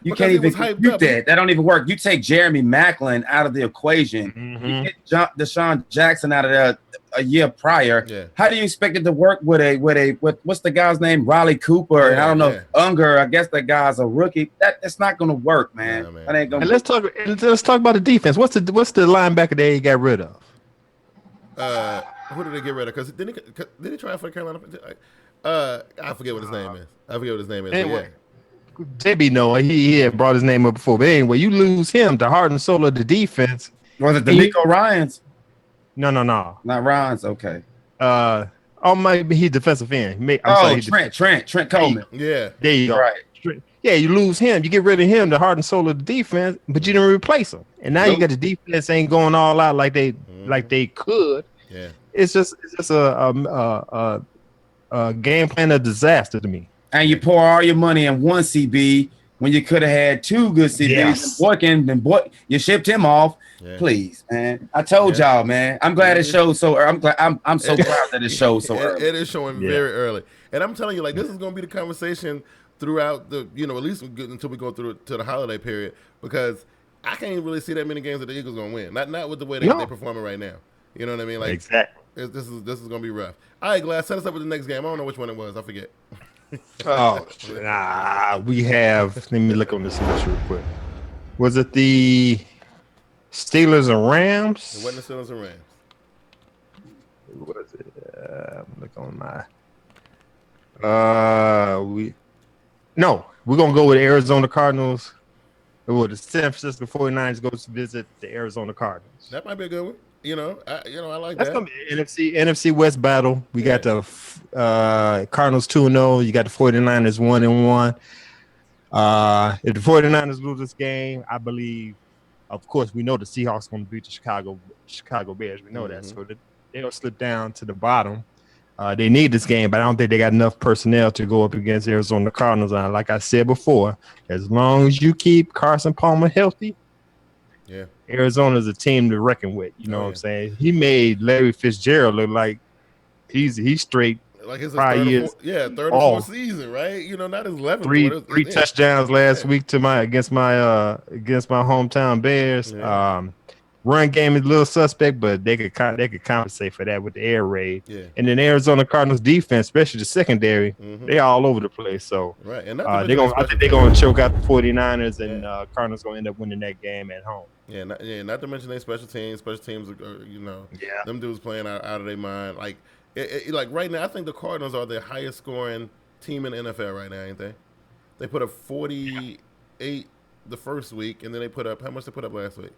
S3: you because can't even compute that. That don't even work. You take Jeremy Maclin out of the equation. Mm-hmm. You get Deshaun Jackson out of there a year prior. Yeah. How do you expect it to work with what's the guy's name? Riley Cooper. And I don't know, Unger. I guess that guy's a rookie. It's not gonna work, man. Man. That ain't gonna.
S4: And let's talk about the defense. What's the linebacker they got rid of?
S2: Who did they get rid of? Because did he try for the Carolina? I forget what his name is.
S4: Anyway, JB know he had brought his name up before. But anyway, you lose him, the heart and soul of the defense.
S3: Was it D'Amico Ryans?
S4: No.
S3: Not Ryans. Okay.
S4: Maybe he's defensive end.
S3: Trent Coleman.
S2: Yeah.
S4: There you go.
S3: Right.
S4: Yeah, you lose him. You get rid of him, the heart and soul of the defense, but you didn't replace him. And now you got the defense ain't going all out like they could.
S2: Yeah.
S4: It's just a game plan of disaster to me.
S3: And you pour all your money in one CB when you could have had 2 good CBs. Yes. You shipped him off. Yeah. Please, man. I told y'all, man. I'm glad it showed so early. I'm so proud that it showed so early.
S2: It is showing very early. And I'm telling you, this is going to be the conversation throughout the, at least until we go through to the holiday period, because I can't really see that many games that the Eagles going to win. Not with the way they're performing right now. You know what I mean?
S4: Exactly.
S2: This is going to be rough. All right, Glass, set us up with the next game. I don't know which one it was. I forget.
S4: We have. Let me look on this list real quick. Was it the Steelers and Rams?
S2: It wasn't the Steelers and Rams.
S4: Was it? Look on my. We're gonna go with Arizona Cardinals. The San Francisco 49ers goes to visit the Arizona Cardinals.
S2: That might be a good one. I like
S4: That's
S2: that.
S4: Gonna be NFC West battle. We got the Cardinals 2-0. You got the 49ers 1-1. If the 49ers lose this game, I believe, of course, we know the Seahawks going to beat the Chicago Bears. We know that. So they'll slip down to the bottom. They need this game, but I don't think they got enough personnel to go up against Arizona Cardinals. And like I said before, as long as you keep Carson Palmer healthy, Arizona's a team to reckon with. You know what I'm saying? He made Larry Fitzgerald look like he's straight.
S2: Like his
S4: 5 years.
S2: Third or fourth season, right? Not his 11th.
S4: Three touchdowns last week against my hometown Bears. Run game is a little suspect, but they could compensate for that with the air raid. Yeah. And then Arizona Cardinals defense, especially the secondary, they all over the place. So
S2: and
S4: I think they're gonna choke out the 49ers, and Cardinals gonna end up winning that game at home.
S2: Not to mention their special teams. Special teams are, them dudes playing out of their mind. Like right now, I think the Cardinals are the highest scoring team in the NFL right now, ain't they? They put up 48 the first week, and then they put up, how much they put up last week?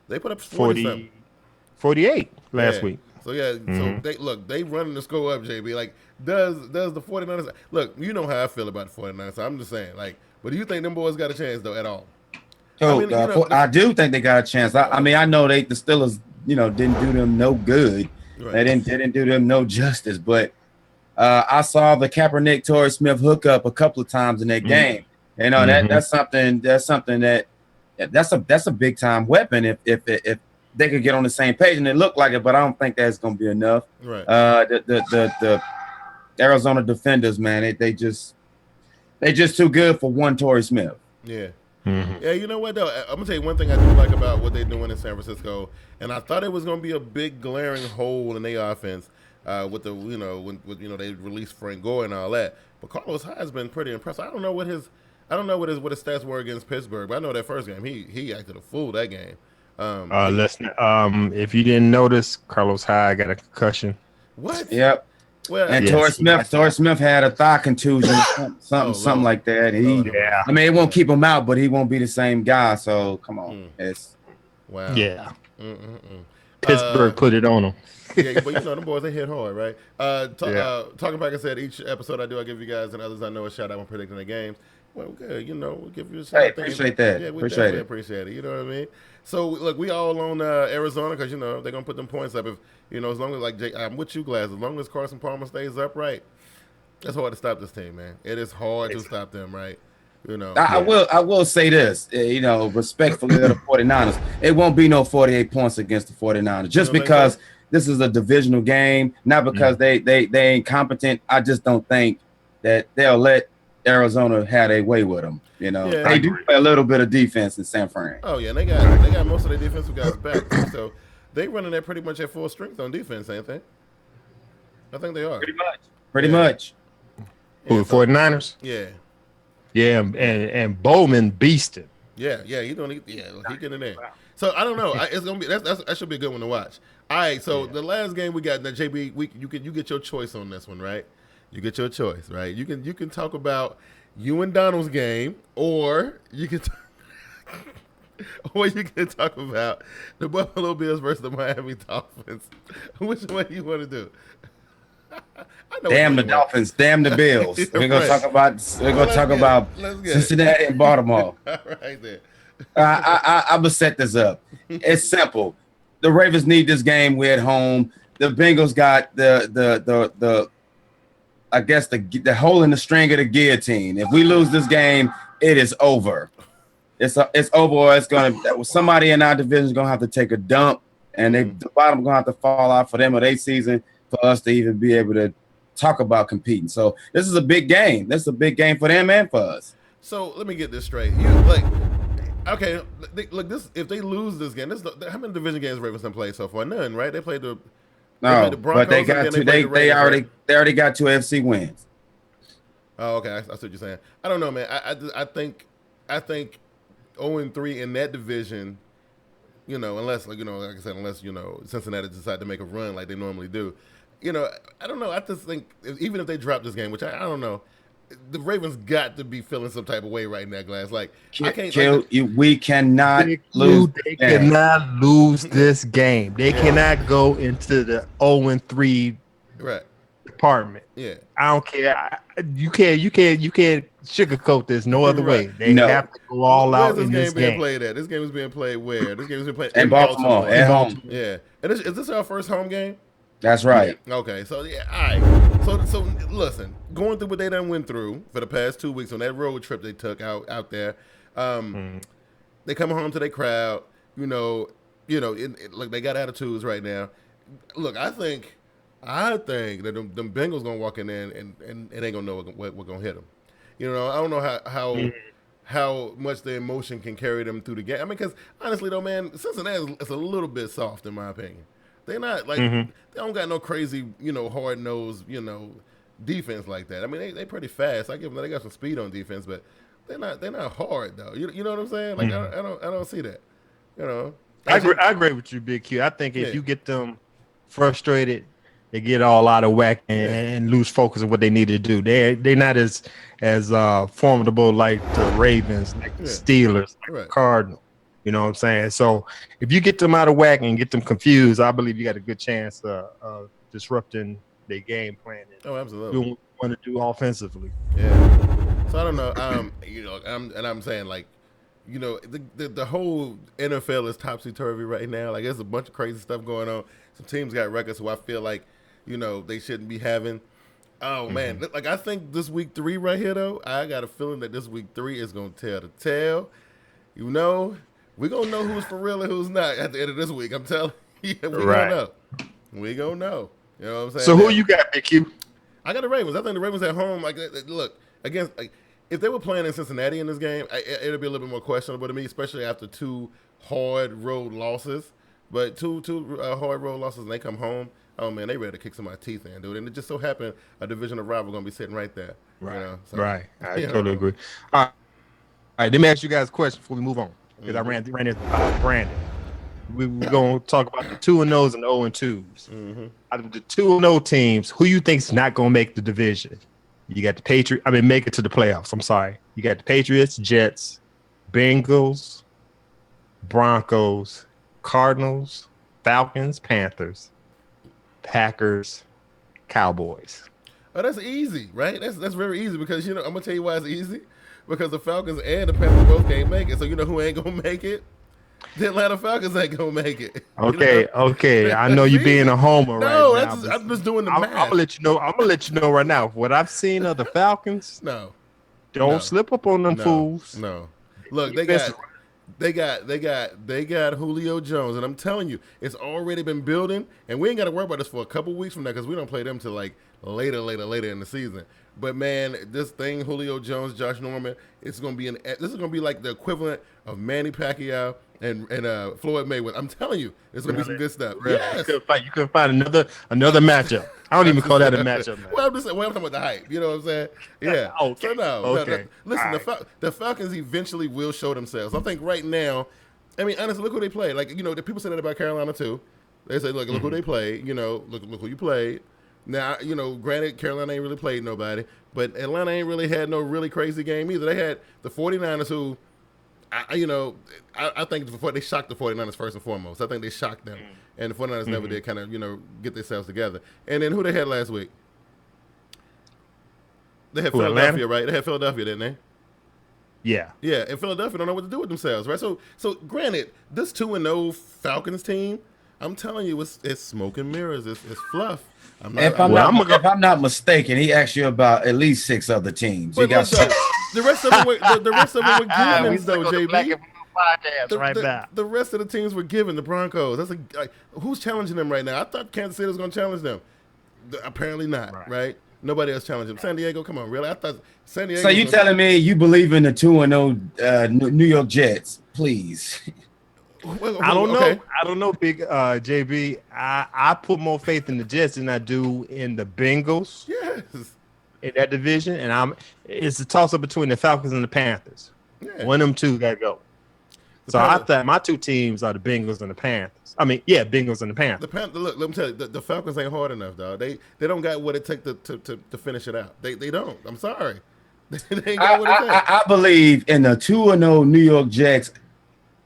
S2: They put up
S4: 48 last week.
S2: So so they running the score up, JB. Does the 49ers look? You know how I feel about the 49ers. So I'm just saying, but do you think them boys got a chance though at all?
S3: I do think they got a chance. I know the Steelers, didn't do them no good. Right. They didn't do them no justice. But I saw the Kaepernick Torrey Smith hookup a couple of times in that game. You know, that's something that that's a big time weapon if they could get on the same page, and it looked like it, but I don't think that's going to be enough.
S2: Right.
S3: The Arizona defenders, man, they just too good for one Torrey Smith.
S2: Yeah. Yeah, you know what though? I'm gonna tell you one thing I do like about what they're doing in San Francisco, and I thought it was gonna be a big glaring hole in their offense with the when they released Frank Gore and all that. But Carlos Hyde's been pretty impressive. I don't know what his stats were against Pittsburgh, but I know that first game he acted a fool that game.
S4: Listen, if you didn't notice, Carlos Hyde got a concussion.
S2: What?
S3: Yep.
S2: Well,
S3: and Torrey Smith had a thigh contusion, something like that. I mean, it won't keep him out, but he won't be the same guy. So come on,
S2: wow.
S4: Yeah. Pittsburgh put it on him.
S2: Yeah, but them boys, they hit hard, right? Talking back, I said each episode I do, I give you guys and others I know a shout out when predicting the games. Well, good, we'll give you a shout out.
S3: Appreciate that.
S2: Yeah, we appreciate it. You know what I mean? So look, we all on Arizona because they're gonna put them points up. If as long as Jake, I'm with you, Glass. As long as Carson Palmer stays upright, it's hard to stop this team, man. It is hard to stop them, right?
S3: I will say this, respectfully to the 49ers, it won't be no 48 points against the 49ers just because this is a divisional game, not because they ain't competent. I just don't think that they'll let Arizona have their way with them. They do play a little bit of defense in San Fran.
S2: Oh yeah, they got most of their defensive guys back, so they running that pretty much at full strength on defense, ain't they? I think they are.
S3: Pretty much.
S4: Who, the 49ers?
S2: Yeah.
S4: Yeah, and Bowman beasted.
S2: Yeah, he getting in there. So I don't know. It's gonna be that should be a good one to watch. All right, so the last game we got, now JB, you get your choice on this one, right? You get your choice, right? You can talk about you and Donald's game, or you can talk about the Buffalo Bills versus the Miami Dolphins. Which one do you want to do?
S3: Damn the Dolphins, damn the Bills. We're gonna talk about Cincinnati and Baltimore.
S2: All right then.
S3: I'm gonna set this up. It's simple. The Ravens need this game. We're at home. The Bengals got the I guess the hole in the string of the guillotine. If we lose this game, it is over. It's over. Or it's gonna somebody in our division is gonna have to take a dump, and the bottom gonna have to fall out for them of their season for us to even be able to talk about competing. So this is a big game. This is a big game for them and for us.
S2: So let me get this straight. Okay, look, this if they lose this game, how many division games Ravens have played so far? None, right? They played the Broncos,
S3: but they got two. They already got 2 FC wins.
S2: Oh, okay. I see what you're saying. I don't know, man. I think 0-3 in that division. Unless like I said, unless Cincinnati decide to make a run like they normally do. I don't know. I just think even if they drop this game, which I don't know, the Ravens got to be feeling some type of way right now, Glass. Like I can't.
S3: We cannot lose.
S4: They cannot lose this game. They cannot go into the 0-3 department.
S2: Yeah,
S4: I don't care. You can't sugarcoat this no other way. They have to go all out in this game.
S2: Played at? This game is being played where? This game is being played
S3: in Baltimore at home.
S2: Yeah, and is this our first home game?
S3: That's right.
S2: Okay, so all right. So listen, going through what they done went through for the past 2 weeks on that road trip they took out there, they come home to their crowd. Like they got attitudes right now. Look, I think that them Bengals gonna walk in there and it ain't gonna know what gonna hit them. I don't know how much the emotion can carry them through the game. I mean, because honestly though, man, Cincinnati is a little bit soft in my opinion. They're not like they don't got no crazy, hard nosed, defense like that. I mean, they pretty fast. I give them they got some speed on defense, but they're not hard though. You know what I'm saying? Like I don't see that.
S4: I agree with you, Big Q. I think if you get them frustrated, they get all out of whack and lose focus of what they need to do. They're not as formidable like the Ravens, like the Steelers, like the Cardinals. You know what I'm saying? So if you get them out of whack and get them confused, I believe you got a good chance of disrupting their game plan.
S2: Oh, absolutely.
S4: Doing what you want to do offensively.
S2: Yeah. So I don't know. I'm saying like, the whole NFL is topsy turvy right now. Like there's a bunch of crazy stuff going on. Some teams got records who I feel like, they shouldn't be having. Oh man, like I think this week 3 right here though, I got a feeling that this week 3 is gonna tell the tale. You know, we're gonna know who's for real and who's not at the end of this week. I'm telling you, we gonna know. We gonna know. You know what I'm saying?
S4: So who you got, Big Q?
S2: I got the Ravens. I think the Ravens at home. Like, look against. Like, if they were playing in Cincinnati in this game, it'd be a little bit more questionable to me, especially after 2 hard road losses. But two hard road losses, and they come home. Oh man, they ready to kick somebody's teeth in, dude. And it just so happened a divisional rival gonna be sitting right there.
S4: Right.
S2: You know? So,
S4: Right. I totally agree. All right. Let me ask you guys a question before we move on, because I ran into Brandon. We're gonna talk about the 2-0s and the 0-2s. Out of the 2-0 teams, who you think's not gonna make the division? You got the Patriots. I mean, make it to the playoffs. I'm sorry. You got the Patriots, Jets, Bengals, Broncos, Cardinals, Falcons, Panthers, Packers, Cowboys.
S2: Oh, that's easy, right? That's very easy because I'm gonna tell you why it's easy. Because the Falcons and the Panthers both can't make it. So you know who ain't gonna make it? The Atlanta Falcons ain't gonna make it.
S4: Okay. I know you being a homer right now.
S2: No, I'm just doing the math.
S4: I'm gonna let you know right now. What I've seen of the Falcons. Don't slip up on them fools.
S2: No. Look, they got Julio Jones, and I'm telling you, it's already been building, and we ain't got to worry about this for a couple weeks from now because we don't play them till like later in the season. But man, this thing, Julio Jones, Josh Norman, this is gonna be like the equivalent of Manny Pacquiao and Floyd Mayweather. I'm telling you, it's gonna be some good stuff.
S4: Really?
S2: Yes.
S4: You couldn't find another matchup. I don't even call that a matchup, man.
S2: Well, I'm talking about the hype. You know what I'm saying? Yeah.
S4: Okay.
S2: So no.
S4: Okay.
S2: Listen, the Falcons eventually will show themselves. I think right now, I mean, honestly, look who they play. Like, the people say that about Carolina too. They say, look who they play. Look who you played. Now, granted, Carolina ain't really played nobody, but Atlanta ain't really had no really crazy game either. They had the 49ers who, I think they shocked the 49ers first and foremost. I think they shocked them. And the 49ers never did kind of, get themselves together. And then who they had last week? They had Philadelphia,
S4: Atlanta?
S2: right? They had Philadelphia, didn't they?
S4: Yeah.
S2: Yeah, and Philadelphia don't know what to do with themselves, right? So granted, this 2-0 Falcons team, I'm telling you, it's smoke and mirrors. It's fluff.
S3: If I'm not mistaken, he asked you about at least 6 other teams.
S2: The rest of them were given, though, JB. The rest of the teams were given the Broncos. That's who's challenging them right now? I thought Kansas City was going to challenge them. Apparently not, right? Nobody else challenged them. San Diego, come on, really? I thought San Diego.
S3: So you telling me you believe in the 2-0 New York Jets? Please.
S2: Well,
S4: I don't know.
S2: okay.
S4: I don't know, Big JB. I put more faith in the Jets than I do in the Bengals.
S2: Yes.
S4: In that division, and it's a toss up between the Falcons and the Panthers.
S2: Yeah.
S4: One of them two got to go. I thought my 2 teams are the Bengals and the Panthers. I mean, yeah, Bengals and the Panthers.
S2: Look, let me tell you, the Falcons ain't hard enough, dog. They don't got what it takes to finish it out. They don't. I'm sorry. They ain't got what it takes.
S3: I believe in the 2-0 New York Jets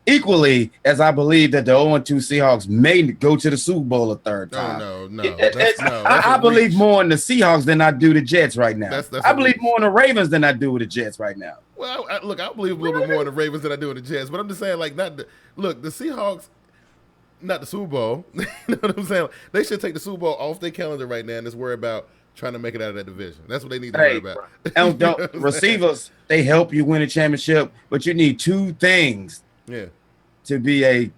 S3: equally as I believe that the 0-2 Seahawks may go to the Super Bowl a third time.
S2: No.
S3: I believe more in the Seahawks than I do the Jets right now. I believe more in the Ravens than I do with the Jets right now.
S2: Well, I believe a little bit more in the Ravens than I do in the Jets, but I'm just saying, like, the Seahawks, not the Super Bowl. You know what I'm saying? They should take the Super Bowl off their calendar right now and just worry about trying to make it out of that division. That's what they need to worry about.
S3: And receivers, they help you win a championship, but you need 2 things.
S2: Yeah.
S3: To be a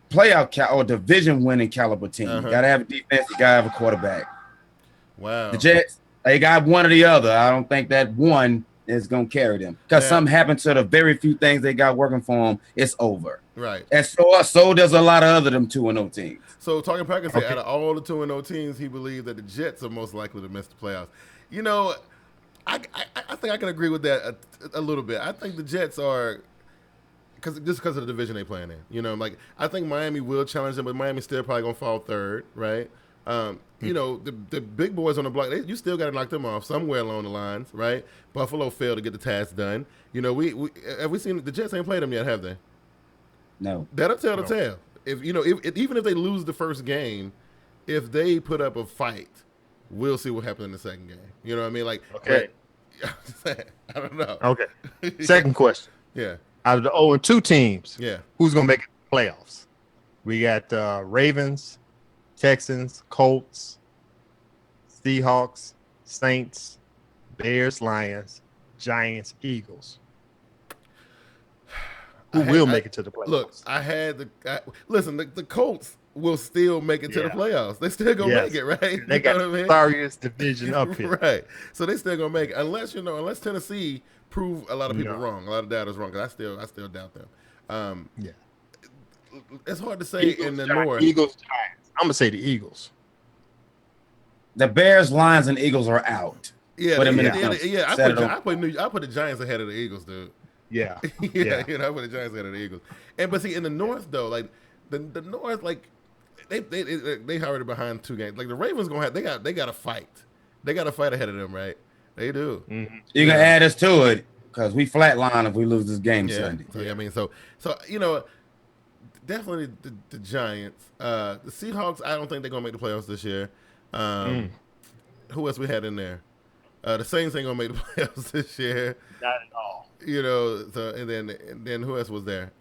S3: playoff or division winning caliber team. You gotta have a defense, you gotta have a quarterback.
S2: Wow.
S3: The Jets, they got one or the other. I don't think that one is gonna carry them. Because something happened to the very few things they got working for them, it's over.
S2: Right.
S3: And so does a lot of other them 2-0 teams.
S2: So Talking Packers said out of all the 2-0 teams, he believed that the Jets are most likely to miss the playoffs. I think I can agree with that a little bit. I think the Jets are because of the division they playing in. I think Miami will challenge them, but Miami's still probably gonna fall third, right? The big boys on the block, you still got to knock them off somewhere along the lines, right? Buffalo failed to get the task done. We seen the Jets ain't played them yet, have they?
S3: No.
S2: That'll tell the tale. Even if they lose the first game, if they put up a fight, we'll see what happens in the second game. You know what I mean?
S4: Okay.
S2: I don't know.
S4: Okay. Second question.
S2: Yeah.
S4: Out of the 0-2 teams,
S2: yeah,
S4: who's going to make it to the playoffs? We got Ravens, Texans, Colts, Seahawks, Saints, Bears, Lions, Giants, Eagles. Who will make it to the playoffs?
S2: Look, listen. The Colts will still make it to the playoffs. They still gonna make it, right?
S4: They got the sorriest division up here,
S2: right? So they still gonna make it, unless Tennessee prove a lot of people wrong, a lot of doubters wrong. Because I still doubt them. It's hard to say
S4: Eagles,
S2: in the
S4: Giants,
S2: North.
S4: Eagles, Giants. I'm gonna say the Eagles.
S3: The Bears, Lions, and Eagles are out.
S2: Yeah,
S3: Put them in
S2: I put the Giants ahead of the Eagles, dude.
S4: Yeah,
S2: I put the Giants ahead of the Eagles. But see, in the North though, like the North, like they already behind 2 games. Like the Ravens they got to fight. They got to fight ahead of them, right? They do.
S3: Mm-hmm. You can add us to it because we flatline if we lose this game Sunday.
S2: So, I mean, so definitely the Giants. The Seahawks, I don't think they're gonna make the playoffs this year. Who else we had in there? The Saints ain't gonna make the playoffs this year.
S4: Not at all.
S2: So and then who else was there?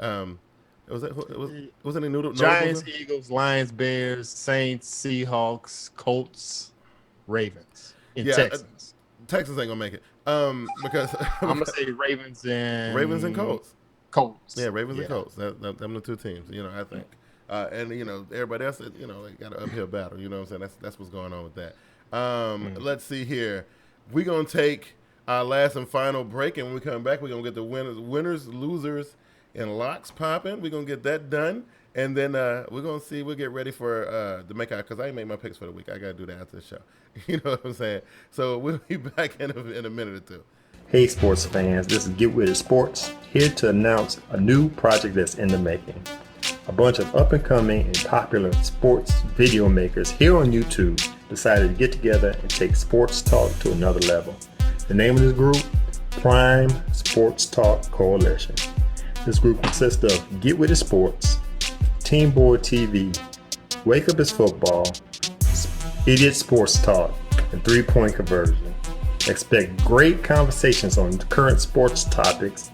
S2: Was any noodle?
S4: Giants, Eagles, Lions, Bears, Saints, Seahawks, Colts, Ravens, and Texans.
S2: Texans ain't gonna make it. Because
S4: I'm gonna say Ravens and
S2: Colts.
S4: Colts.
S2: Yeah, Ravens and Colts. Them the 2 teams. I think. And everybody else, they got an uphill battle. You know what I'm saying? That's what's going on with that. Let's see here. We're gonna take our last and final break, and when we come back, we're gonna get the winners, losers, and locks popping. We're gonna get that done, and then we're gonna see. We'll get ready for the because I ain't made my picks for the week. I gotta do that after the show. You know what I'm saying? So we'll be back in a minute or two.
S6: Hey sports fans, this is Get With It Sports, here to announce a new project that's in the making. A bunch of up-and-coming and popular sports video makers here on YouTube decided to get together and take sports talk to another level. The name of this group, Prime Sports Talk Coalition. This group consists of Get With It Sports, TeamBoydTV, Wake Up Is Football, Idiot Sports Talk, and 3-Point Conversion. Expect great conversations on current sports topics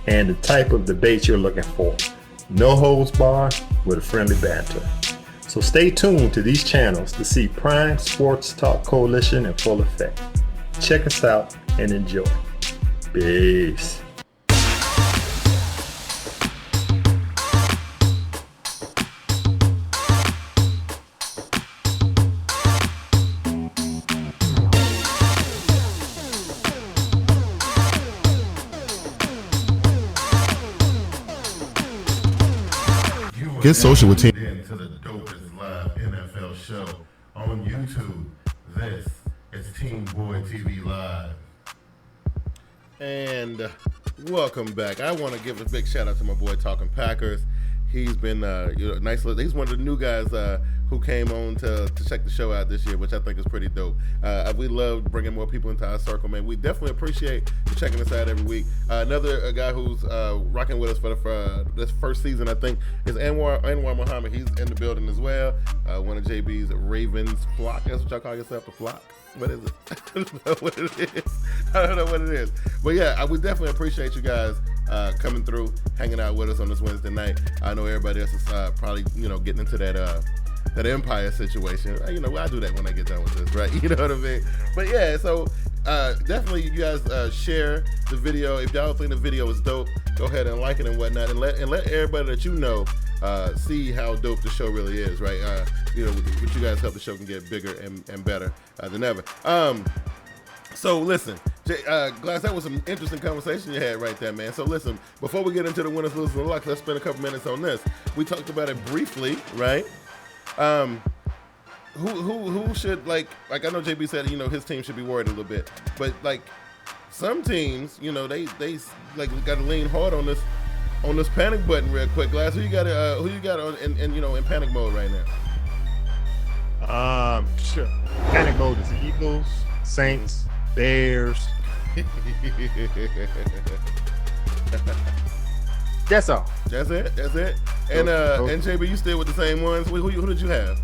S6: and the type of debates you're looking for. No holds barred with a friendly banter. So stay tuned to these channels to see Prime Sports Talk Coalition in full effect. Check us out and enjoy. Peace.
S2: Get social with Team. To the dopest live NFL show on YouTube. This is TeamBoydTV Live. And welcome back. I want to give a big shout out to my boy Talking Packers. He's been nice. He's one of the new guys who came on to check the show out this year, which I think is pretty dope. We love bringing more people into our circle, man. We definitely appreciate you checking us out every week. Another guy who's rocking with us for this first season, I think, is Anwar Muhammad. He's in the building as well. One of JB's Ravens flock. That's what y'all call yourself, the flock. What is it? I don't know what it is. I don't know what it is. But yeah, we definitely appreciate you guys coming through, hanging out with us on this Wednesday night. I know everybody else is probably, getting into that Empire situation. I do that when I get done with this, right? You know what I mean? But yeah, so definitely you guys share the video. If y'all think the video is dope, go ahead and like it and whatnot, and let everybody that you know see how dope the show really is, right? With you guys help the show can get bigger and better than ever. So listen, Glass, that was some interesting conversation you had right there, man. So listen, before we get into the winners, losers, and luck, let's spend a couple minutes on this. We talked about it briefly, right? Who should like I know JB said his team should be worried a little bit, but like some teams, they like got to lean hard on this panic button real quick. Glass, who you got on in panic mode right now?
S4: Sure. Panic mode is Eagles, Saints, Bears. That's all.
S2: That's it. And JB, you still with the same ones? Who did you have?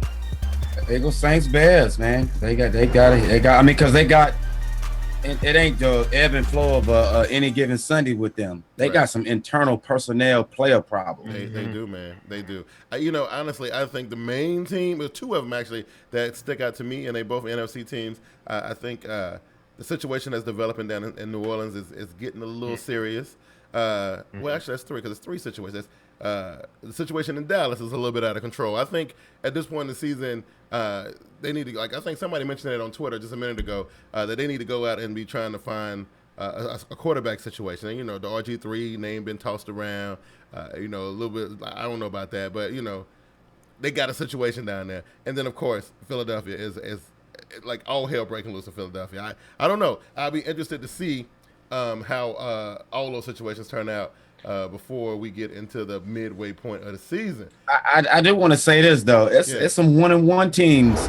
S3: Eagles, Saints, Bears, man. They got. I mean, because they got it ain't the ebb and flow of any given Sunday with them. They got some internal personnel player problems.
S2: They do, man. They do. You know, honestly, I think the main team, there's two of them actually that stick out to me, and they both NFC teams. I think the situation that's developing down in New Orleans is getting a little serious. Well, actually, that's three because it's three situations. The situation in Dallas is a little bit out of control. I think at this point in the season, they need to, like, I think somebody mentioned it on Twitter just a minute ago, that they need to go out and be trying to find a quarterback situation. And, you know, the RG3 name been tossed around, you know, a little bit, I don't know about that, but, you know, they got a situation down there. And then, of course, Philadelphia is like all hell breaking loose in Philadelphia. I don't know. I'll be interested to see how all those situations turn out before we get into the midway point of the season.
S3: I do want to say this though. It's some 1-1 teams.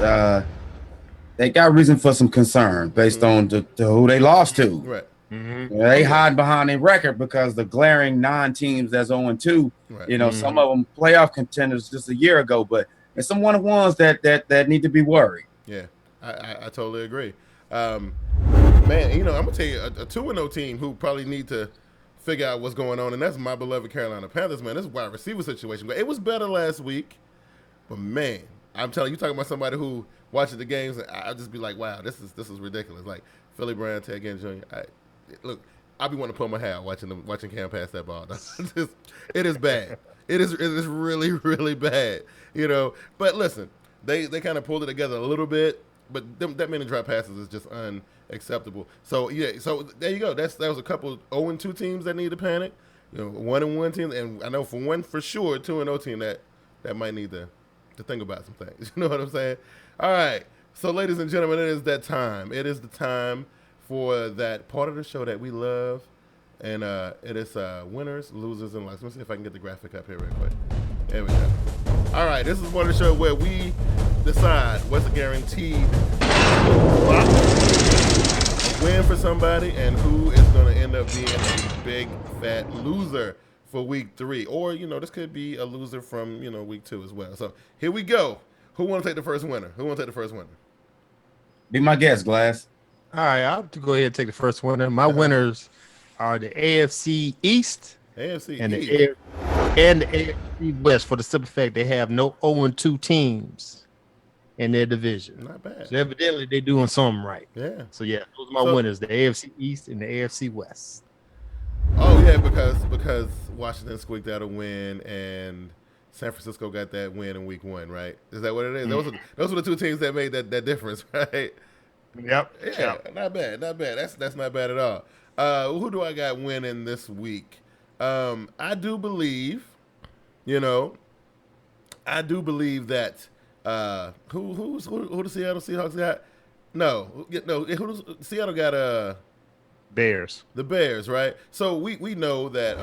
S3: They got reason for some concern based on who they lost to.
S2: Right.
S3: They hide behind a record because the glaring 9 teams that's 0-2. Right. You know, some of them playoff contenders just a year ago, but it's some 1-1s that need to be worried.
S2: Yeah, I totally agree. Man, you know, I'm gonna tell you a 2-0 team who probably need to figure out what's going on, and that's my beloved Carolina Panthers, man. This is wide receiver situation. It was better last week, but man, I'm telling you, talking about somebody who watches the games, and I'll just be like, wow, this is ridiculous. Like Philly Brown, Ted Ginn Jr. Look, I'll be wanting to pull my hair out watching Cam pass that ball. It is bad. It is really, really bad. You know, but listen, they kind of pulled it together a little bit, but that many drop passes is just unacceptable. So yeah, so there you go. That was a couple 0-2 teams that need to panic. You know, 1-1 team, and I know for one for sure 2-0 team that might need to think about some things. You know what I'm saying? All right. So ladies and gentlemen, it is that time. It is the time for that part of the show that we love, and it is winners, losers, and losses. Let me see if I can get the graphic up here real quick. There we go. All right, this is one of the show where we decide what's a guaranteed win for somebody and who is going to end up being a big fat loser for week 3, or you know, this could be a loser from week 2 as well. So here we go. Who want to take the first winner?
S3: Be my guest, Glass.
S4: All right, I'll go ahead and take the first winner. My winners are the AFC East and the AFC West, for the simple fact they have no 0-2 teams in their division.
S2: Not bad.
S4: So evidently they're doing something right.
S2: Yeah.
S4: So yeah, those are my winners: the AFC East and the AFC West.
S2: Oh yeah, because Washington squeaked out a win and San Francisco got that win in week 1, right? Is that what it is? Those were the two teams that made that difference, right?
S4: Yep.
S2: Yeah, not bad. That's not bad at all. Who do I got winning this week? I do believe that who the Seattle Seahawks got? No, who Seattle got?
S4: Bears.
S2: The Bears, right? So we know that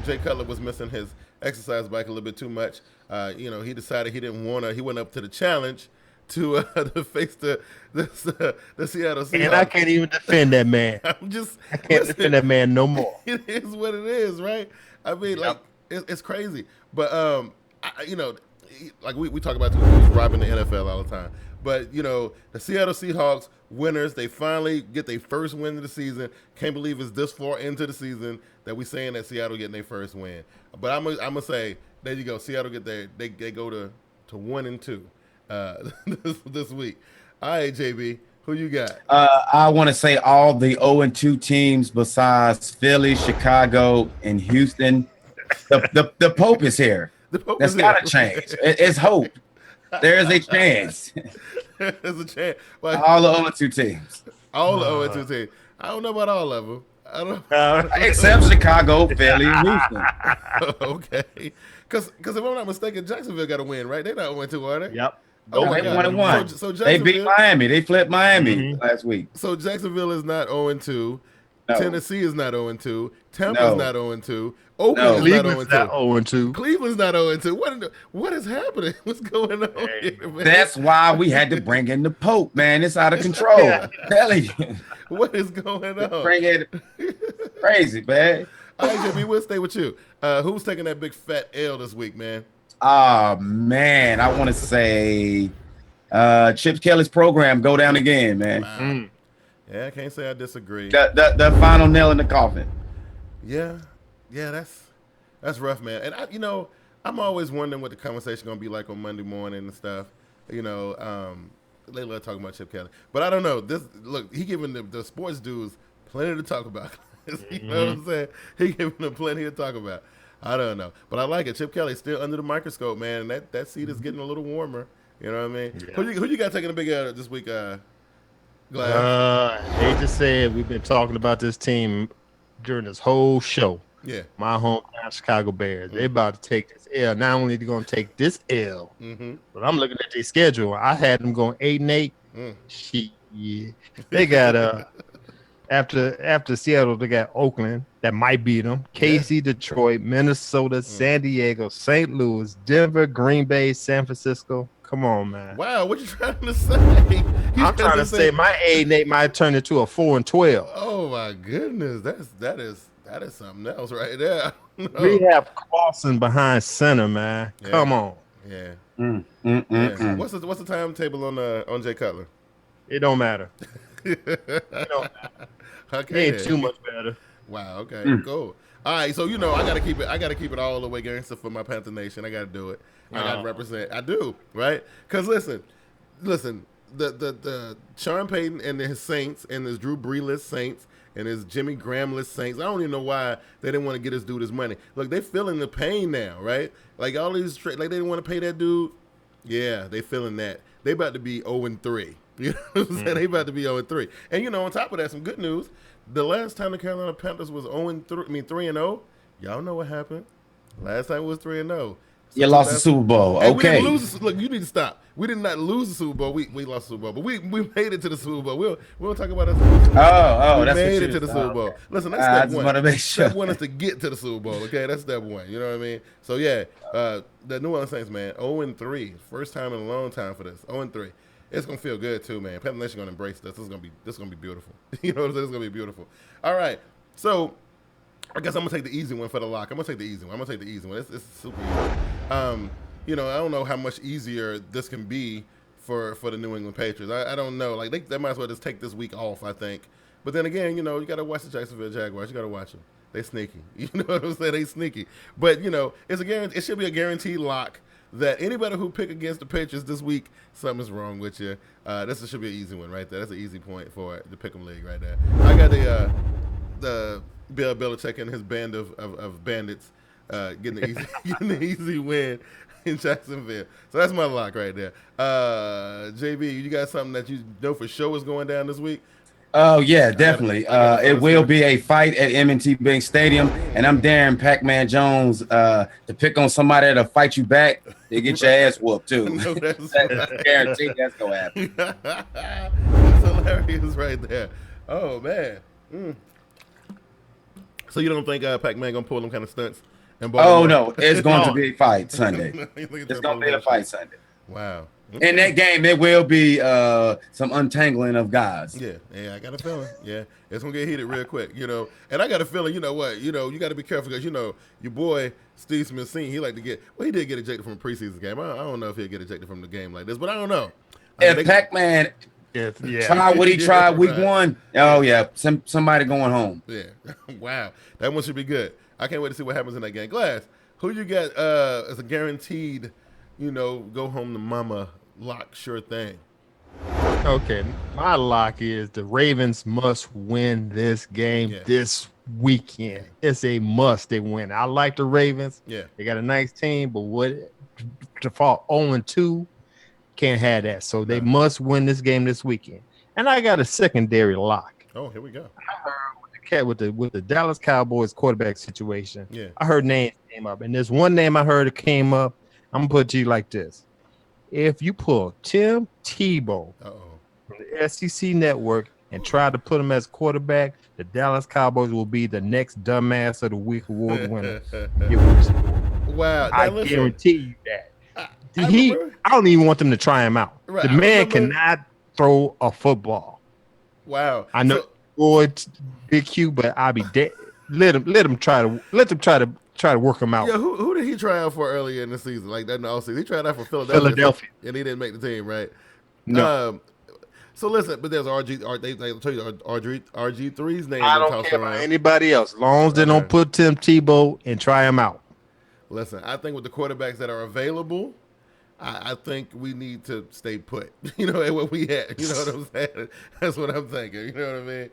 S2: Jay Cutler was missing his exercise bike a little bit too much. He decided he didn't want to. He went up to the challenge to face the Seattle Seahawks.
S4: And I can't even defend that man. I can't defend that man no more.
S2: It is what it is, right? I mean, like it's crazy, but like we talk about who's robbing the NFL all the time. But the Seattle Seahawks winners, they finally get their first win of the season. Can't believe it's this far into the season that we're saying that Seattle getting their first win. But I'm gonna say, there you go. Seattle get there. They go to 1-2 this week. All right, JB, who you got?
S3: I want to say all the 0-2 teams besides Philly, Chicago, and Houston. The Pope is here. That's got to change. It's hope. There is a chance.
S2: There's a chance. Like,
S3: all the 0-2 teams.
S2: All the 0-2 teams. I don't know about all of them. I don't know.
S3: Except Chicago, Philly, and Houston.
S2: Okay. Because if I'm not mistaken, Jacksonville got a win, right? They're not 0-2, are they?
S4: Yep.
S3: Oh, they 1-1. So they beat Miami. They flipped Miami last week.
S2: So Jacksonville is not 0-2. No. Tennessee is not 0-2. Tampa's not 0-2. Oakland is not 0-2. Cleveland's not 0-2. What is happening? What's going on here, man?
S3: That's why we had to bring in the Pope, man. It's out of control. Telling you.
S2: What is going on?
S3: Bring it crazy, man.
S2: All right, Jimmy, we'll stay with you. Who's taking that big fat L this week, man?
S3: Oh, man. I want to say Chip Kelly's program go down again, man.
S2: Yeah, I can't say I disagree.
S3: The final nail in the coffin.
S2: Yeah, that's rough, man. And I'm always wondering what the conversation gonna be like on Monday morning and stuff. They love talking about Chip Kelly, but I don't know. He giving the sports dudes plenty to talk about. You know what I'm saying? He giving them plenty to talk about. I don't know, but I like it. Chip Kelly's still under the microscope, man. And that seat is getting a little warmer. You know what I mean? Yeah. Who you got taking a big L this week? Glass.
S4: They just said we've been talking about this team during this whole show.
S2: Yeah,
S4: my hometown Chicago Bears. They about to take this L. Not only they're going to take this L, but I'm looking at their schedule. I had them going 8-8. Shit, yeah. They got after Seattle, they got Oakland that might beat them. KC, Detroit, Minnesota, San Diego, St. Louis, Denver, Green Bay, San Francisco. Come on, man.
S2: Wow, what you trying to say?
S4: I'm trying to say my 8-8 might turn into a 4-12.
S2: Oh my goodness, that is something else right there. No.
S4: We have Clausen behind center, man.
S2: Yeah.
S4: Come on.
S2: Yeah.
S4: Yeah.
S2: What's the timetable on Jay Cutler?
S4: It don't matter. Okay. It ain't too much better.
S2: Wow. Okay. Cool. All right. So I gotta keep it all the way gangster for my Panther Nation. I gotta do it. I gotta represent. I do, right? Because listen. The Sean Payton and his Saints and his Drew Brees Saints and his Jimmy Graham-less Saints. I don't even know why they didn't want to get this dude his money. Look, they feeling the pain now, right? Like all these like they didn't want to pay that dude. Yeah, they feeling that. They about to be 0-3. You know what I'm saying? They about to be 0-3. And on top of that, some good news. The last time the Carolina Panthers was 3-0, y'all know what happened. Last time it was 3-0.
S3: You lost the Super Bowl.
S2: Hey,
S3: okay.
S2: We didn't look, you need to stop. We did not lose the Super Bowl. We lost the Super Bowl, but we made it to the Super Bowl. We'll talk about that.
S3: We
S2: that's made it to the Super Bowl. Okay. Listen, that's step one.
S3: Want to make sure.
S2: Step one is to get to the Super Bowl. Okay, that's step one. You know what I mean? So yeah, the New Orleans Saints, man, 0-3, first time in a long time for this. 0-3. It's gonna feel good too, man. Panther Nation gonna embrace this. This is gonna be beautiful. You know what I'm saying? It's gonna be beautiful. All right, so. I guess I'm gonna take the easy one for the lock. I'm gonna take the easy one. It's super easy. I don't know how much easier this can be for the New England Patriots. I don't know. Like they might as well just take this week off, I think. But then again, you gotta watch the Jacksonville Jaguars. You gotta watch them. They sneaky. You know what I'm saying? They sneaky. But it's a guarantee. It should be a guaranteed lock that anybody who pick against the Patriots this week, something's wrong with you. This should be an easy one right there. That's an easy point for the Pick'em League right there. I got the Bill Belichick and his band of bandits getting the easy win in Jacksonville. So that's my lock right there. JB, you got something that you know for sure is going down this week?
S3: Oh yeah, definitely. It will be a fight at M&T Bank Stadium, and I'm daring Pac-Man Jones to pick on somebody that'll fight you back. They get your ass whooped too.
S2: No, that's
S3: guaranteed that's gonna happen.
S2: That's hilarious right there. Oh man. So you don't think Pac-Man gonna pull them kind of stunts?
S3: No, it's going to be a fight Sunday. It's gonna be a fight Sunday.
S2: Wow.
S3: Okay. In that game, there will be some untangling of guys.
S2: Yeah, I got a feeling. Yeah, it's gonna get heated real quick, And I got a feeling, you know what? You got to be careful because your boy Steve Smith, he he did get ejected from a preseason game. I don't know if he'll get ejected from the game like this, but I don't know.
S3: If Pac-Man try what he tried week one, somebody going home.
S2: Yeah, wow, that one should be good. I can't wait to see what happens in that game. Glass, who you got as a guaranteed, go home to mama lock sure thing?
S4: Okay, my lock is the Ravens must win this game this weekend. It's a must they win. I like the Ravens.
S2: Yeah.
S4: They got a nice team, but to fall 0-2, can't have that. So they must win this game this weekend. And I got a secondary lock.
S2: Oh, here we go.
S4: I heard with the Dallas Cowboys quarterback situation.
S2: Yeah.
S4: I heard names came up, and there's one name I heard that came up. I'm gonna put it to you like this: if you pull Tim Tebow from the SEC network and try to put him as quarterback, the Dallas Cowboys will be the next Dumbass of the Week award winner.
S2: Wow!
S4: I guarantee you that. I don't even want them to try him out.
S2: Right,
S4: the man cannot throw a football.
S2: Wow!
S4: I know, boy, Big Q, but I'll be dead. Let them try to work him out.
S2: Yeah, who did he try out for earlier in the season? Like that in the offseason, he tried out for Philadelphia, and he didn't make the team, right?
S4: No.
S2: So listen, but there's they tell you RG3's name.
S4: I don't care about anybody else. As long as they don't put Tim Tebow and try him out.
S2: Listen, I think with the quarterbacks that are available, I think we need to stay put. You know, what we had. You know what I'm saying? That's what I'm thinking. You know what I mean?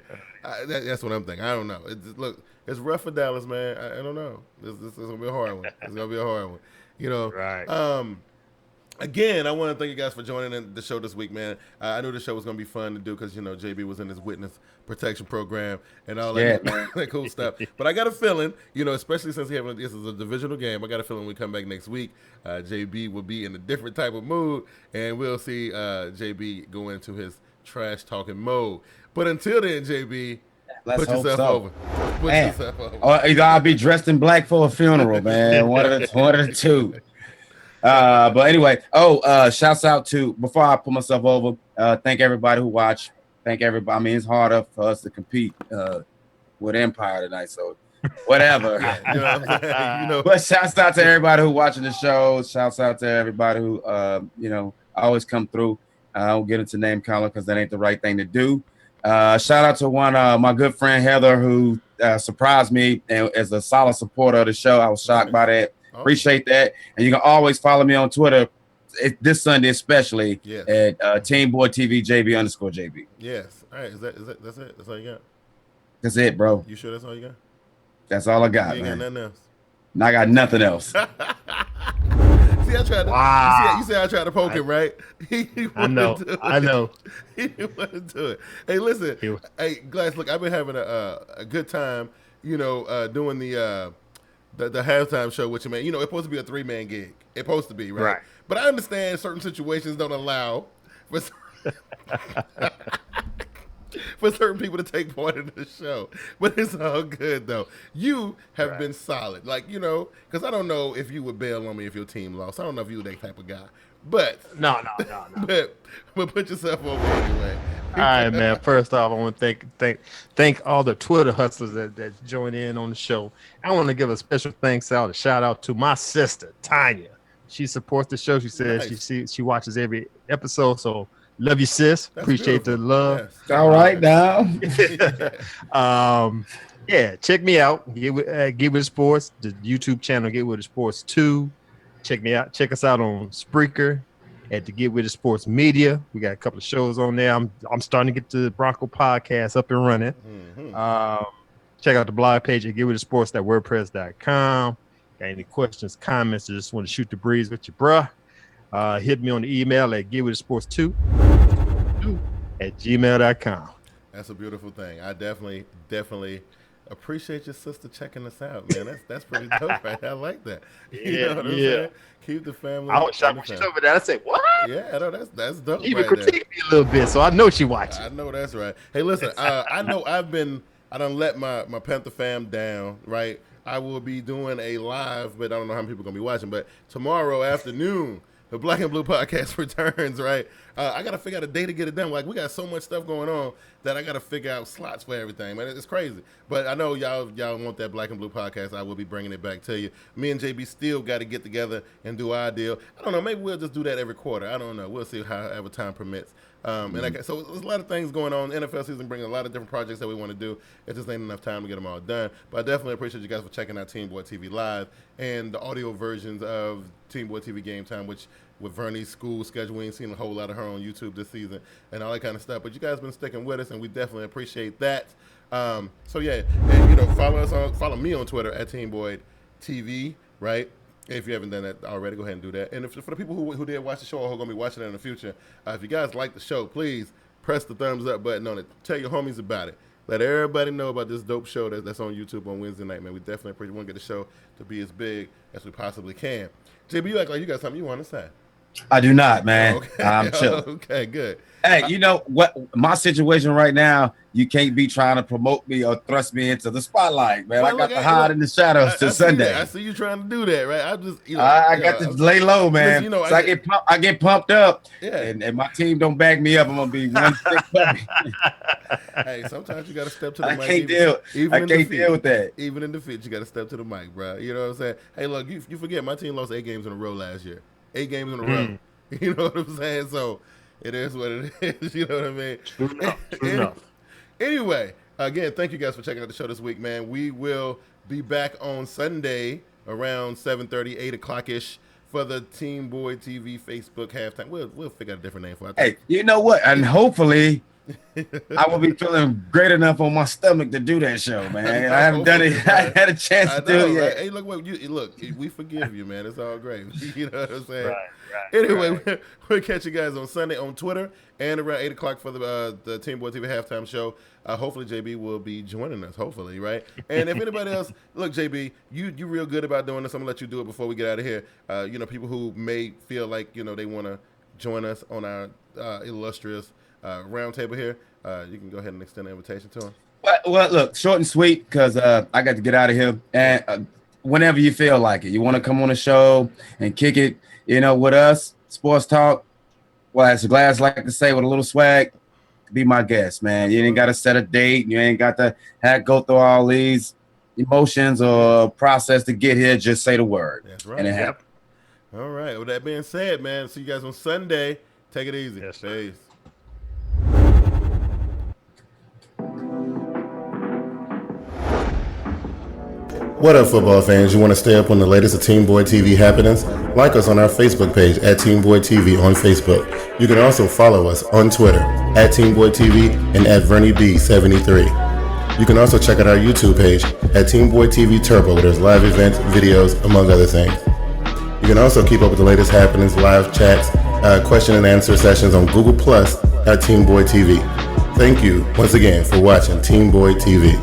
S2: That's what I'm thinking. I don't know. Look, it's rough for Dallas, man. I don't know. This is gonna be a hard one. It's gonna be a hard one. You know.
S4: Right.
S2: Again, I want to thank you guys for joining the show this week, man. I knew the show was going to be fun to do because, JB was in his witness protection program and all that, that cool stuff. But I got a feeling, especially since this is a divisional game, I got a feeling when we come back next week, JB will be in a different type of mood, and we'll see JB go into his trash-talking mode. But until then, JB, put yourself over. Put yourself over.
S3: Or either I'll be dressed in black for a funeral, man. One of the two. But anyway, shouts out to, before I put myself over, thank everybody who watched. Thank everybody. I mean, it's harder for us to compete with Empire tonight, so whatever. But shouts out to everybody who watching the show. Shouts out to everybody who always come through. I don't get into name calling because that ain't the right thing to do. Shout out to my good friend Heather, who surprised me and as a solid supporter of the show. I was shocked by that. Appreciate that. And you can always follow me on Twitter this Sunday, especially at TeamBoydTV JB_JB.
S2: Yes. All right. That's it? That's all you got?
S3: That's it, bro.
S2: You sure that's all you got?
S3: That's all I got,
S2: you ain't
S3: man.
S2: got nothing else?
S3: I got nothing else.
S2: See, I tried to. Wow. You see, I tried to poke him, right?
S4: I know.
S2: He didn't want to do it. Hey, listen. Hey, Glass. Look, I've been having a good time. Doing the halftime show with you, man. It's supposed to be a 3-man gig. It's supposed to be, right? But I understand certain situations don't allow for for certain people to take part in the show. But it's all good, though. You have been solid. Like, because I don't know if you would bail on me if your team lost. I don't know if you were that type of guy. But
S4: no.
S2: But put yourself over anyway.
S4: All right, man. First off, I want to thank all the Twitter hustlers that joined in on the show. I want to give a special shout out to my sister Tanya. She supports the show. She says she watches every episode. So love you, sis.
S2: That's
S4: Appreciate
S2: beautiful.
S4: the love.
S3: Yes. All right now.
S4: Check me out. Get with Sports, the YouTube channel. Get with Sports 2. Check me out. Check us out on Spreaker at the Get With It Sports Media. We got a couple of shows on there. I'm starting to get the Bronco podcast up and running. Mm-hmm. Check out the blog page at getwiththesports.wordpress.com. Got any questions, comments, or just want to shoot the breeze with your bruh? Hit me on the email at getwiththesports2 at gmail.com.
S2: That's a beautiful thing. I definitely appreciate your sister checking us out, man. That's pretty dope, right? I like that. You know what I'm saying? Keep the family.
S4: I was shocked when she's over there. I said, "What?"
S2: Yeah, no, that's dope.
S4: She even critiqued me a little bit, so I know she watching.
S2: I know that's right. Hey, listen, I know I done let my Panther fam down, right? I will be doing a live, but I don't know how many people are gonna be watching. But tomorrow afternoon, the Black and Blue podcast returns, right? I got to figure out a day to get it done. Like, we got so much stuff going on that I got to figure out slots for everything, man. It's crazy. But I know y'all want that Black and Blue podcast. I will be bringing it back to you. Me and JB still got to get together and do our deal. I don't know. Maybe we'll just do that every quarter. I don't know. We'll see however time permits. So there's a lot of things going on. NFL season bringing a lot of different projects that we want to do. It just ain't enough time to get them all done. But I definitely appreciate you guys for checking out Team Boy TV Live and the audio versions of Team Boy TV Game Time, which with Vernie's school schedule, we ain't seen a whole lot of her on YouTube this season and all that kind of stuff. But you guys been sticking with us, and we definitely appreciate that. And follow me on Twitter at TeamBoydTV, right? If you haven't done that already, go ahead and do that. And for the people who did watch the show or who are going to be watching it in the future, if you guys like the show, please press the thumbs up button on it. Tell your homies about it. Let everybody know about this dope show that's on YouTube on Wednesday night, man. We definitely want to get the show to be as big as we possibly can. JB, you act like you got something you want to say.
S3: I do not, man.
S2: Okay.
S3: I'm chill.
S2: Okay, good.
S3: Hey, you know what? My situation right now, you can't be trying to promote me or thrust me into the spotlight, man. I got to hide in the shadows till Sunday.
S2: I see you trying to do that, right?
S3: I got to lay low, man. Listen, I get pumped up, and my team don't back me up. I'm gonna be one stick puppy.
S2: Hey, sometimes you got to step to the mic.
S3: I can't deal with that.
S2: Even in defeat, you got to step to the mic, bro. You know what I'm saying? Hey, look, you forget my team lost 8 games in a row last year. 8 games in a row. You know what I'm saying? So It is what it is. You know what I mean?
S4: True enough. True enough.
S2: Anyway, again, thank you guys for checking out the show this week, man. We will be back on Sunday around 7:30, 8 o'clock-ish for the Team Boyd TV Facebook halftime. We'll figure out a different name for it.
S3: Hey, you know what? And hopefully I will be feeling great enough on my stomach to do that show, man. I haven't done it. I had a chance to do it yet.
S2: Right? Hey, look, we forgive you, man. It's all great. You know what I'm saying? Right. Anyway, we'll catch you guys on Sunday on Twitter and around 8 o'clock for the Team Boyd TV halftime show. Hopefully, JB will be joining us. Hopefully, right? And if anybody else, look, JB, you real good about doing this. I'm gonna let you do it before we get out of here. People who may feel like they want to join us on our illustrious roundtable here. You can go ahead and extend an invitation to them.
S3: Well, look, short and sweet, because I got to get out of here. And whenever you feel like it, you want to come on the show and kick it, with us, sports talk. Well, as Glass like to say, with a little swag, be my guest, man. You ain't got to set a date. You ain't got to go through all these emotions or process to get here. Just say the word.
S2: That's right.
S3: And it happens.
S2: All right. With that being said, man, see you guys on Sunday. Take it easy.
S4: Yes,
S2: Peace. What up, football fans? You want to stay up on the latest of Team Boyd TV happenings? Like us on our Facebook page at Team Boyd TV on Facebook. You can also follow us on Twitter at Team Boyd TV and at VernieB73. You can also check out our YouTube page at Team Boyd TV Turbo, where there's live events, videos, among other things. You can also keep up with the latest happenings, live chats, question and answer sessions on Google Plus at Team Boyd TV. Thank you once again for watching Team Boyd TV.